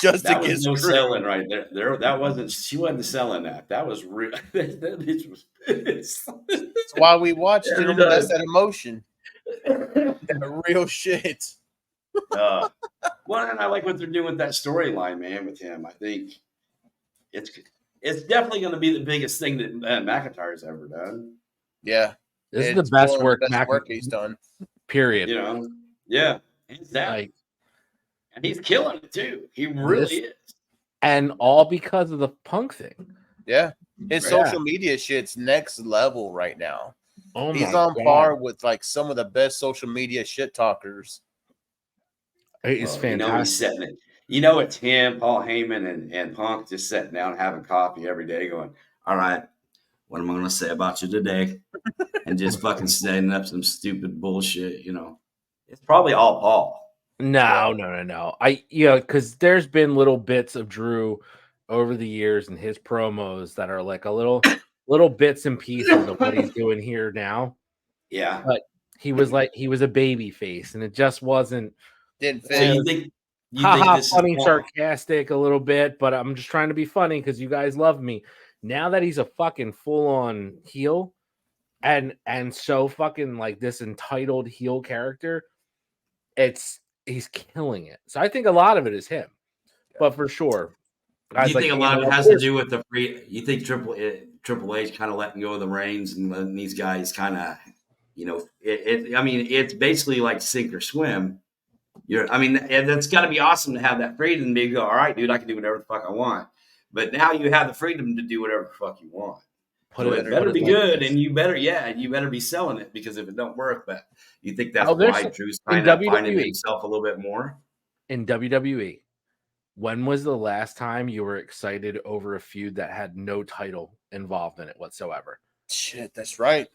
Just that to was no selling right there. That wasn't. She wasn't selling that. That was real. That's why we watched it. That's that emotion. That real shit. Well, and I like what they're doing with that storyline, man, with him. I think it's definitely going to be the biggest thing that McIntyre's ever done. Yeah. This is the best work he's done. Period. You know? Yeah. Exactly. And he's killing it too. He really is. And all because of the Punk thing. Yeah. His social media shit's next level right now. Oh my He's on God. par with like some of the best social media shit talkers. It's fantastic. You know he's setting it. You know it's him, Paul Heyman, and Punk just sitting down having coffee every day going, all right, what am I going to say about you today? And just fucking setting up some stupid bullshit, you know. It's probably all Paul. No. Because there's been little bits of Drew over the years in his promos that are like a little bits and pieces of what he's doing here now. Yeah. But he was a baby face, and it just wasn't. Didn't So fit. you think this funny, is sarcastic a little bit, but I'm just trying to be funny because you guys love me. Now that he's a fucking full-on heel and so fucking like this entitled heel character, he's killing it. So I think a lot of it is him. But for sure. Do you think a lot of it has to do with the free? You think Triple H kind of letting go of the reins and letting these guys kind of, you know, I mean, it's basically like sink or swim. It's got to be awesome to have that freedom to go, all right, dude, I can do whatever the fuck I want. But now you have the freedom to do whatever the fuck you want. It better be good, and you better be selling it, because if it don't work, but you think that's why Drew's kind of finding himself a little bit more in WWE. When was the last time you were excited over a feud that had no title involved in it whatsoever? Shit, that's right.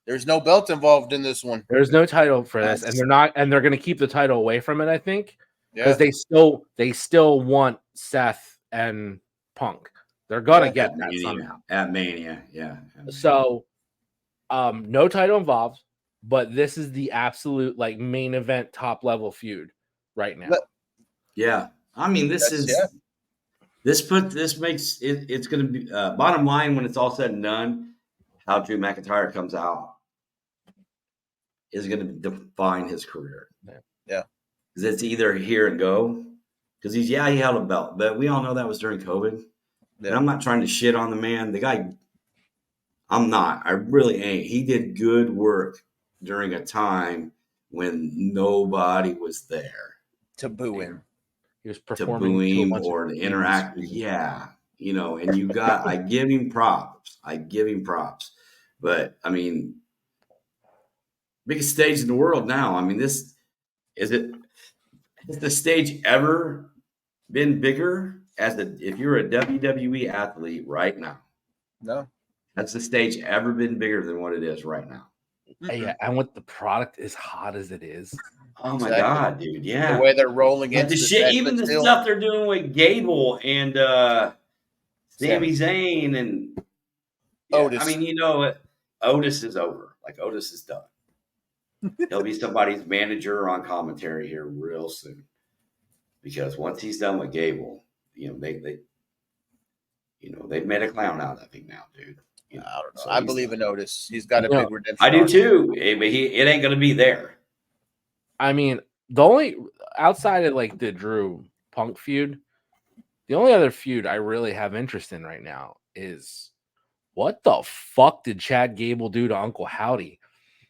There's no belt involved in this one. There's no title for this, and they're going to keep the title away from it, I think, because they still want Seth and Punk. They're gonna get that somehow at Mania, yeah. So, no title involved, but this is the absolute like main event, top level feud right now. Yeah, I mean, this makes it. It's going to be bottom line when it's all said and done. How Drew McIntyre comes out is going to define his career. Yeah, because it's either here and go. Because he held a belt, but we all know that was during COVID. Yeah. And I'm not trying to shit on the man. The guy, I'm not. I really ain't. He did good work during a time when nobody was there to boo him. He was performing or to interact. Yeah, you know. And you got. I give him props. But I mean, biggest stage in the world now. I mean, has the stage ever been bigger if you're a WWE athlete right now? No. Has the stage ever been bigger than what it is right now? Yeah, and with the product as hot as it is. Oh my God, dude! Yeah, the way they're rolling into the shit, even the stuff they're doing with Gable and Sami Zayn and Otis. I mean, you know what? Otis is over. Like Otis is done. He'll be somebody's manager on commentary here real soon, because once he's done with Gable, you know they've made a clown out of him now, dude. You know, I don't know. So I believe in Otis. He's got a big redemption. I do too, but it ain't going to be there. I mean, the only outside of like the Drew Punk feud, the only other feud I really have interest in right now is what the fuck did Chad Gable do to Uncle Howdy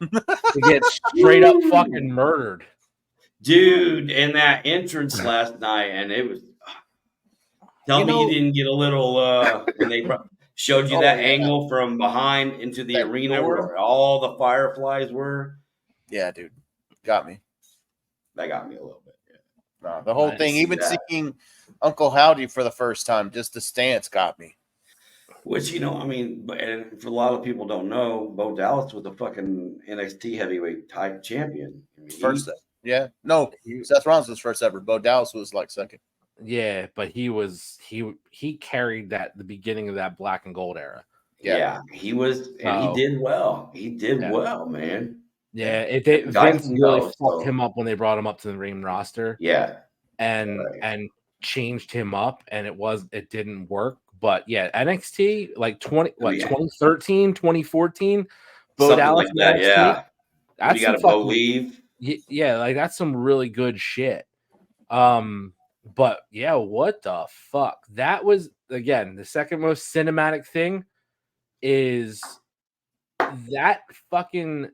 to get straight up fucking murdered, dude? And that entrance last night, and it was. Tell me you didn't get a little when they showed you that angle from behind into the arena where all the fireflies were. Yeah, dude, got me. That got me a little bit. Yeah. No, the whole thing, even seeing Uncle Howdy for the first time, just the stance got me. Which, you know, I mean, and for a lot of people don't know, Bo Dallas was a fucking NXT heavyweight type champion. I mean, Seth Rollins was first ever. Bo Dallas was like second. Yeah, but he carried the beginning of that black and gold era. Yeah, he was, and he did well. He did well, man. Yeah, Vince really fucked him up when they brought him up to the main roster. Yeah, and changed him up, and it didn't work. But yeah, NXT like 2013, 2014, Bo Dallas. Like that, yeah. That's you got a Bo Lieve. Yeah, like that's some really good shit. But yeah, what the fuck? That was again the second most cinematic thing is that fucking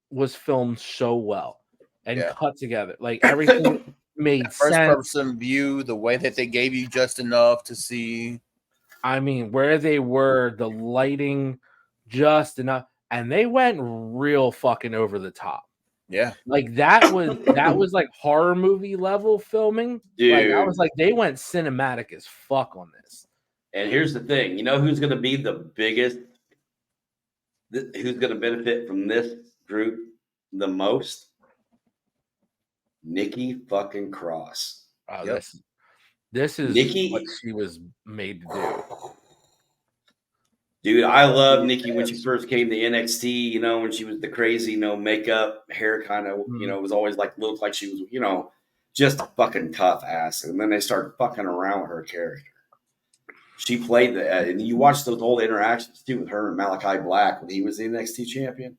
was filmed so well and cut together. Like everything made First sense. person view, the way that they gave you just enough to see. I mean, where they were, the lighting, just enough, and they went real fucking over the top. Yeah, Like that was like horror movie level filming. Like I was Dude. like, they went cinematic as fuck on this. And here's the thing, you know who's going to be the biggest, who's going to benefit from this group the most? Nikki fucking Cross. Oh, Yep. this is Nikki, what she was made to do. dude, I love Nikki when she first came to NXT, you know, when she was the crazy, makeup, hair kind of, it was always like, looked like she was, just a fucking tough ass. And then they started fucking around with her character. She played and you watch those old interactions too with her and Malachi Black when he was the NXT champion.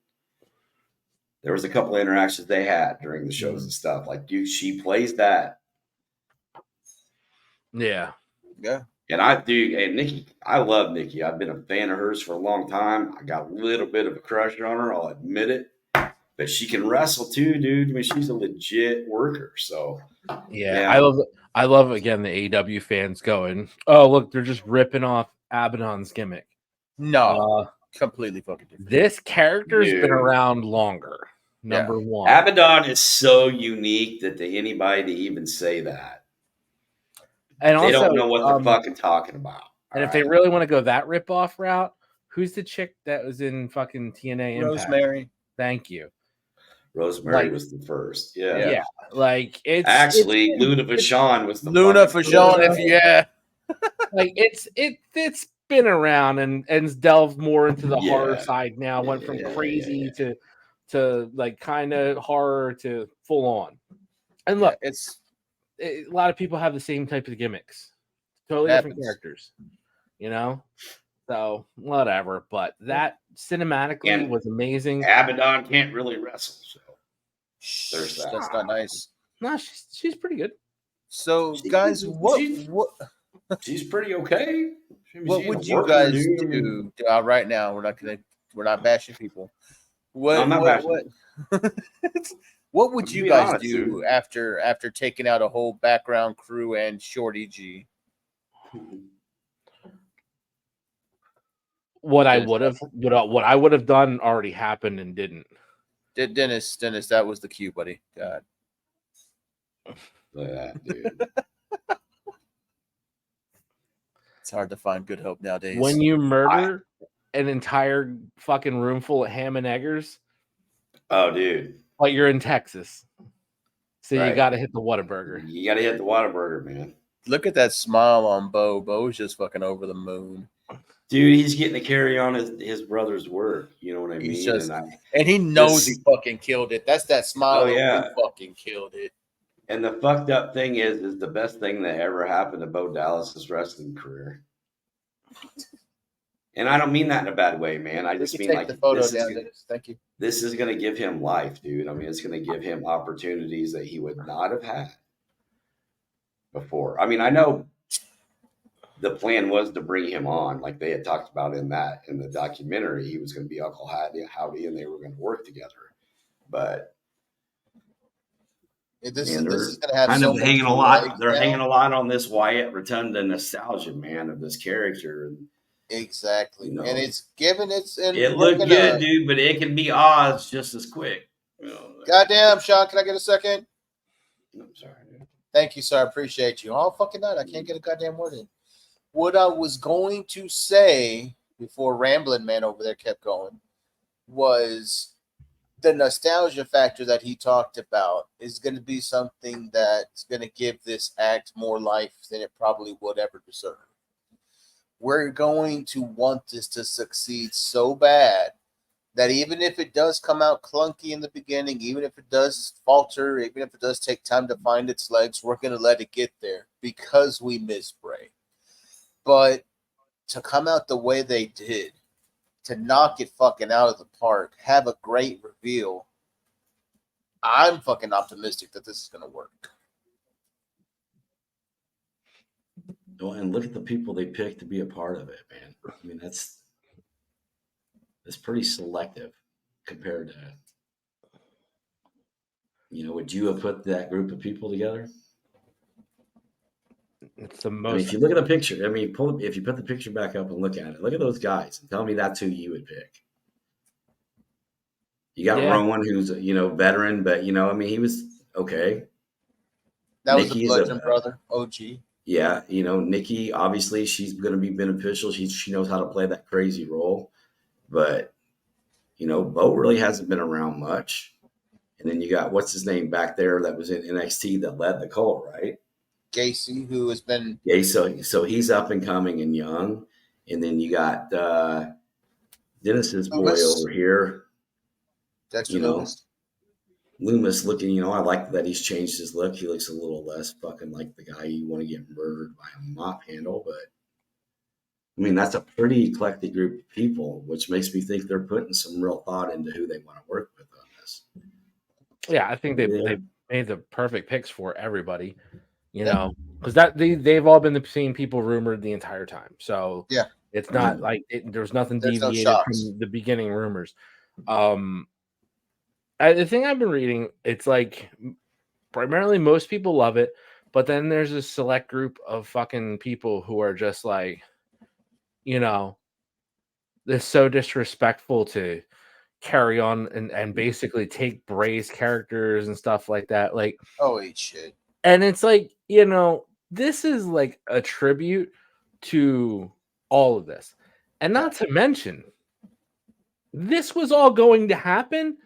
There was a couple of interactions they had during the shows and stuff. Like, dude, she plays that. Yeah. Yeah. And and Nikki, I love Nikki. I've been a fan of hers for a long time. I got a little bit of a crush on her, I'll admit it. But she can wrestle too, dude. I mean, she's a legit worker. So yeah. I love again the AEW fans going, oh look, they're just ripping off Abaddon's gimmick. No, completely fucking different. This character's been around longer. Number one. Abaddon is so unique that to anybody to even say that. And they also, don't know what they're fucking talking about. And if they really want to go that rip-off route, who's the chick that was in fucking TNA Impact? Rosemary. Thank you. Rosemary was the first. Yeah. Like it's actually Luna Vachon was the Luna Vachon. Like it's been around and delved more into the horror side now. Went from crazy to like kind of horror to full on. And look, a lot of people have the same type of gimmicks, totally different characters, so whatever. But that cinematically was amazing. Abaddon can't really wrestle, so there's that. That's not nice. No, she's pretty good. So guys, what she's pretty okay. What would you guys do right now? We're not bashing people. What would you guys do after taking out a whole background crew and Shorty G? What I would have done already happened and didn't. Dennis, that was the cue, buddy. God. Look at that, dude. It's hard to find good hope nowadays. When you murder an entire fucking room full of ham and eggers. Oh, dude. But you're in Texas. So you got to hit the Whataburger. You got to hit the Whataburger, man. Look at that smile on Bo. Bo's just fucking over the moon. Dude, he's getting to carry on his brother's work. You know what I mean? And he knows he fucking killed it. That's that smile. Oh, yeah. He fucking killed it. And the fucked up thing is the best thing that ever happened to Bo Dallas's wrestling career. And I don't mean that in a bad way, man. I just mean like the photo down, thank you. This is going to give him life, dude. I mean, it's going to give him opportunities that he would not have had before. I mean, I know the plan was to bring him on, like they had talked about in the documentary. He was going to be Uncle Howdy, and they were going to work together. But this is going to have kind of hanging a lot. They're hanging a lot on this Wyatt Rotunda nostalgia, man, of this character. Exactly, and it's given it looked good, dude, but it can be Oz just as quick. Goddamn, Sean, can I get a second? I'm sorry, dude. Thank you, sir. I appreciate you. All fucking night, I can't get a goddamn word in. What I was going to say before Rambling Man over there kept going was the nostalgia factor that he talked about is going to be something that's going to give this act more life than it probably would ever deserve. We're going to want this to succeed so bad that even if it does come out clunky in the beginning, even if it does falter, even if it does take time to find its legs, we're going to let it get there because we miss Bray. But to come out the way they did, to knock it fucking out of the park, have a great reveal, I'm fucking optimistic that this is going to work. Well, and look at the people they picked to be a part of it, man. I mean, that's pretty selective compared to, would you have put that group of people together? It's the most. I mean, if you look at the picture, if you put the picture back up and look at it, look at those guys and tell me that's who you would pick. You got Rowan, who's veteran, but he was okay. That was the Bludgeon brother, OG. Yeah, Nikki, obviously she's going to be beneficial. She knows how to play that crazy role, but Bo really hasn't been around much. And then you got what's his name back there that was in NXT that led the cult, right? Gacy, who has been so he's up and coming and young. And then you got Dennis's boy over here. Dexter Loomis looking, I like that he's changed his look. He looks a little less fucking like the guy you want to get murdered by a mop handle. But I mean, that's a pretty eclectic group of people, which makes me think they're putting some real thought into who they want to work with on this. Yeah, I think they made the perfect picks for everybody, because they've all been the same people rumored the entire time. So yeah, it's not like there's nothing deviated from the beginning rumors. The thing I've been reading, it's like primarily most people love it, but then there's a select group of fucking people who are just like, they're so disrespectful to carry on and basically take Bray's characters and stuff like that. Like, oh, shit. And it's like, this is like a tribute to all of this. And not to mention, this was all going to happen.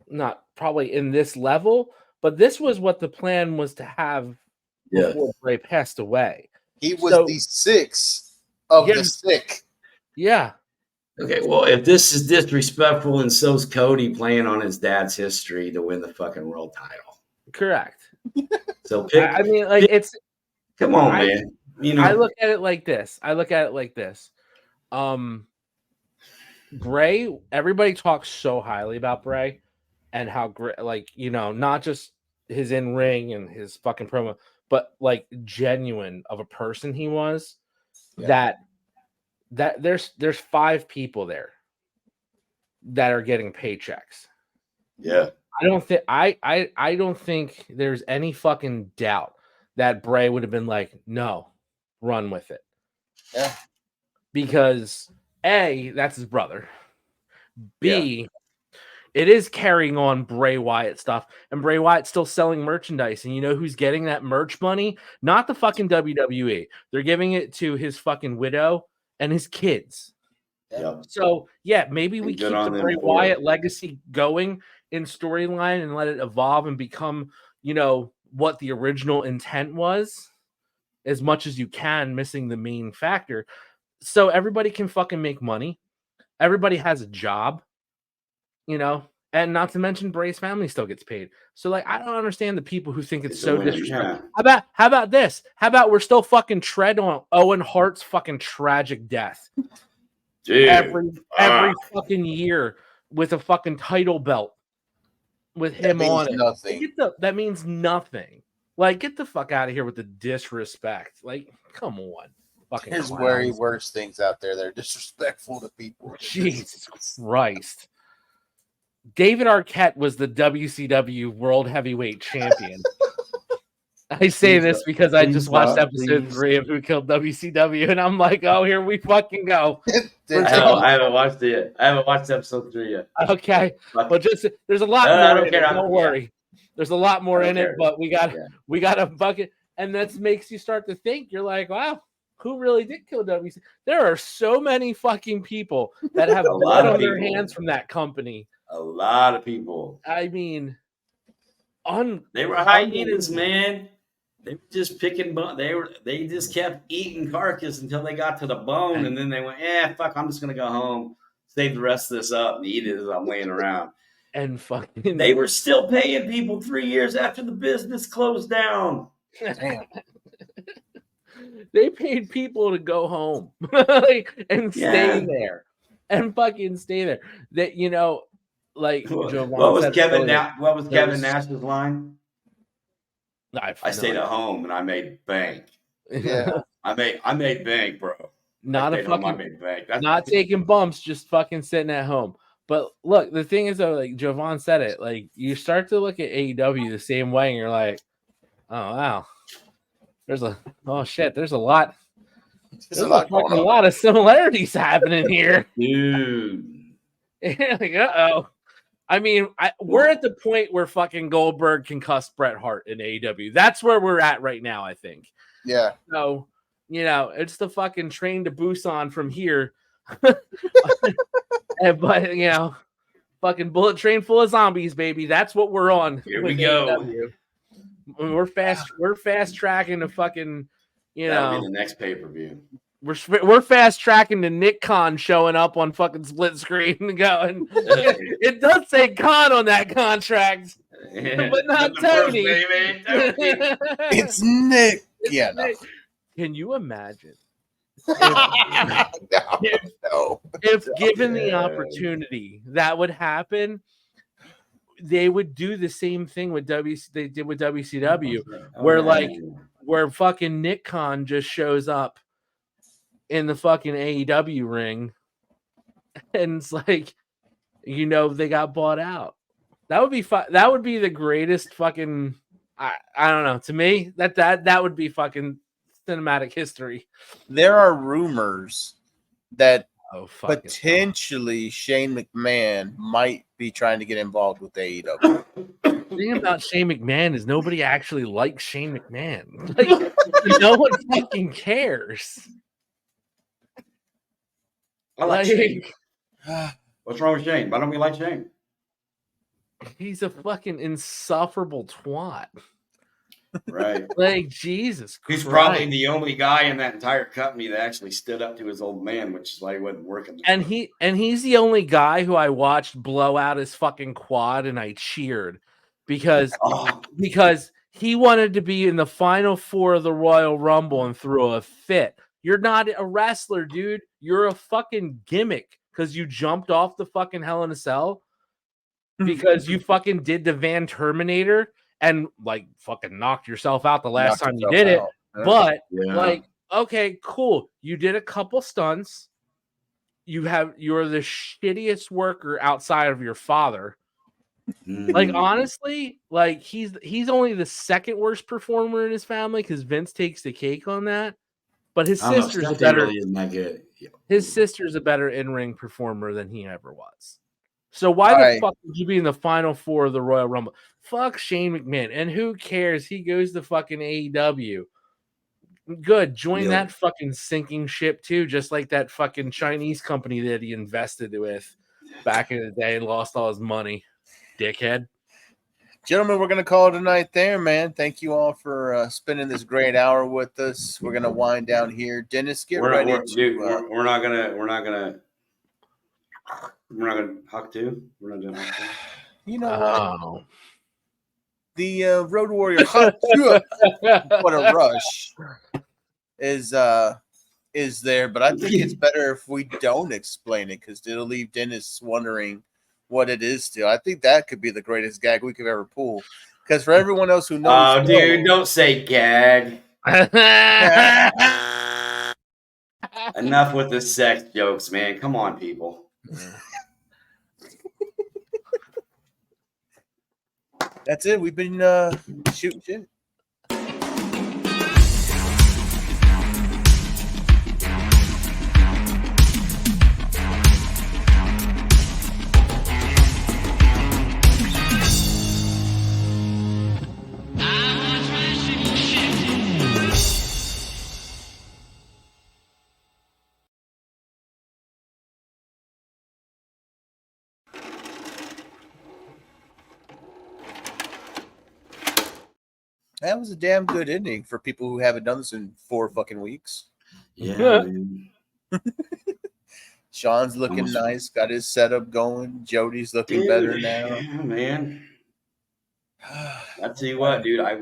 Not probably in this level, but this was what the plan was to have before Bray passed away. He was the sixth of the sick. Yeah. Okay, well, if this is disrespectful, and so's Cody playing on his dad's history to win the fucking world title. Correct. So it's come on, man. I look at it like this. Bray, everybody talks so highly about Bray and how great, not just his in-ring and his fucking promo, but like genuine of a person he was. Yeah. That there's 5 people there that are getting paychecks. Yeah. I don't think there's any fucking doubt that Bray would have been like, no, run with it. Yeah. Because A, that's his brother. B, it is carrying on Bray Wyatt stuff, and Bray Wyatt's still selling merchandise. And you know who's getting that merch money? Not the fucking WWE. They're giving it to his fucking widow and his kids. Yep. So maybe we keep the Bray Wyatt legacy going in storyline and let it evolve and become, what the original intent was, as much as you can, missing the main factor. So everybody can fucking make money. Everybody has a job, and not to mention Bray's family still gets paid. So I don't understand the people who think it's so disrespectful. How about this? How about we're still fucking tread on Owen Hart's fucking tragic death? Dude. Every fucking year with a fucking title belt with him on it. Nothing. That means nothing. Like, get the fuck out of here with the disrespect. Like, come on. Fucking There's very worse things out there that are disrespectful to people. Jesus Christ. David Arquette was the WCW World Heavyweight Champion. I say this because I just watched episode 3 of Who Killed WCW, and I'm like, oh, here we fucking go. I haven't watched it yet. I haven't watched episode 3 yet. Okay. Well, there's a lot more in it. Don't worry. There's a lot more in it, but we got a bucket. And that makes you start to think. You're like, wow, who really did kill WCW? There are so many fucking people that have blood on their hands from that company. A lot of people. I mean, they were hyenas, man. They were just picking bone. They just kept eating carcass until they got to the bone, and then they went, fuck, I'm just gonna go home, save the rest of this up, and eat it as I'm laying around. And fucking, they were still paying people 3 years after the business closed down. Damn. They paid people to go home and stay there and fucking stay there. That like Joe What was said Kevin? earlier, What was there Kevin was- Nash's line? I stayed at home and I made bank. Yeah. I made bank, bro. Not I a stayed home, I fucking, made bank. not taking bumps, just fucking sitting at home. But look, the thing is though, like Jovan said it, like you start to look at AEW the same way, and you're like, oh wow, there's a there's a lot. There's a lot of similarities happening here, dude. like, uh-oh. I mean, we're at the point where fucking Goldberg can cuss Bret Hart in AEW. That's where we're at right now, I think. Yeah. So, it's the fucking train to Busan from here. But, fucking bullet train full of zombies, baby. That's what we're on. Here we go. We're fast tracking to fucking, That'll be the next pay-per-view. We're fast tracking to Nick Khan showing up on fucking split screen and going. It does say Khan on that contract, but not Tony. It's Nick. Nick. Can you imagine if given the opportunity that would happen? They would do the same thing with they did with WCW, where fucking Nick Khan just shows up in the fucking AEW ring, and it's like, they got bought out. That would be that would be the greatest fucking. I don't know. To me, that would be fucking cinematic history. There are rumors that potentially Shane McMahon might be trying to get involved with AEW. The thing about Shane McMahon is nobody actually likes Shane McMahon. Like, no one fucking cares. I like Shane. What's wrong with Shane? Why don't we like Shane? He's a fucking insufferable twat. Right. Like, Jesus Christ. He's probably the only guy in that entire company that actually stood up to his old man, which is why he wasn't working. And he's the only guy who I watched blow out his fucking quad and I cheered because he wanted to be in the final four of the Royal Rumble and threw a fit. You're not a wrestler, dude. You're a fucking gimmick because you jumped off the fucking Hell in a Cell because you fucking did the Van Terminator and like fucking knocked yourself out the last time you did it. But like, okay, cool. You did a couple stunts. You're the shittiest worker outside of your father. Like, honestly, like he's only the second worst performer in his family because Vince takes the cake on that. But his sister's a better. Really isn't that good. His sister's a better in-ring performer than he ever was. So why the fuck would you be in the final four of the Royal Rumble? Fuck Shane McMahon. And who cares? He goes to fucking AEW. Good. Join that fucking sinking ship too, just like that fucking Chinese company that he invested with back in the day and lost all his money. Dickhead. Gentlemen, we're going to call it a night there, man. Thank you all for spending this great hour with us. We're going to wind down here. Dennis, get ready. We're not gonna Huck too. We're not doing Huck too. You know what? The Road Warrior Huck what a rush is there, but I think it's better if we don't explain it because it'll leave Dennis wondering what it is still. I think that could be the greatest gag we could ever pull. Because for everyone else who knows, oh, dude, don't say gag. Enough with the sex jokes, man. Come on, people. That's it. We've been shooting shit. That was a damn good ending for people who haven't done this in 4 fucking weeks. Yeah. Sean's looking nice, got his setup going. Jody's looking better now. Yeah, man. I tell you what, dude. I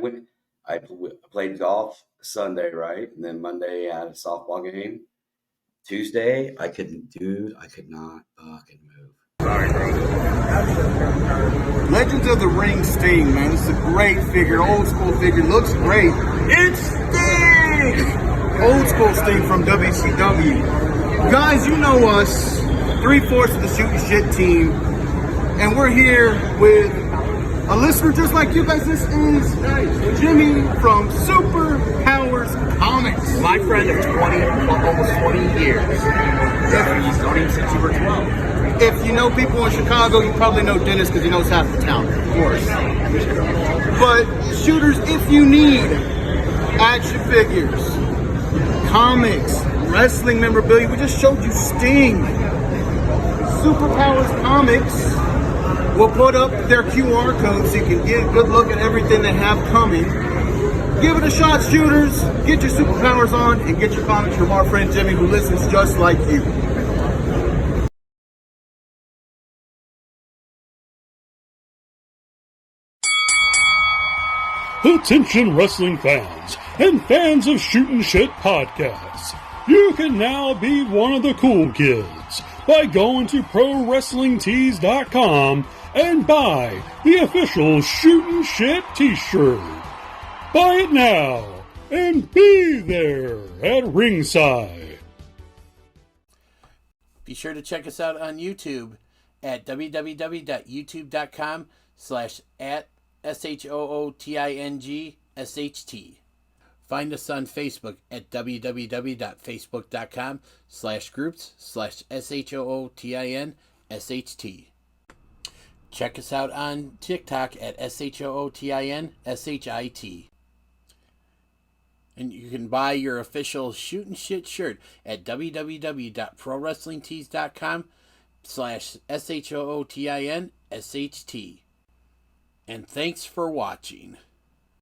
played golf Sunday, right? And then Monday I had a softball game. Tuesday, I could not fucking move. Sorry, bro. Legends of the Ring Sting, man. This is a great figure, old school figure. Looks great. It's Sting! Old school Sting from WCW. Guys, you know us, 3/4 of the Shootin Shit team, and we're here with a listener just like you guys. This is Jimmy from Super Powers Comics. My friend of almost 20 years. He's known him since you were 12. If you know people in Chicago, you probably know Dennis because he knows half the town, of course. But shooters, if you need action figures, comics, wrestling memorabilia, we just showed you Sting. Superpowers Comics will put up their QR code so you can get a good look at everything they have coming. Give it a shot, shooters. Get your superpowers on and get your comics from our friend Jimmy, who listens just like you. Attention wrestling fans and fans of Shootin Shit podcasts. You can now be one of the cool kids by going to ProWrestlingTees.com and buy the official Shootin Shit t-shirt. Buy it now and be there at ringside. Be sure to check us out on YouTube at www.youtube.com/@SHOOTINGSHT. Find us on Facebook at www.facebook.com/groups/SHOOTINSHT. Check us out on TikTok at SHOOTINSHIT. And you can buy your official Shootin Shit shirt at www.ProWrestlingTees.com/SHOOTINSHT. And thanks for watching.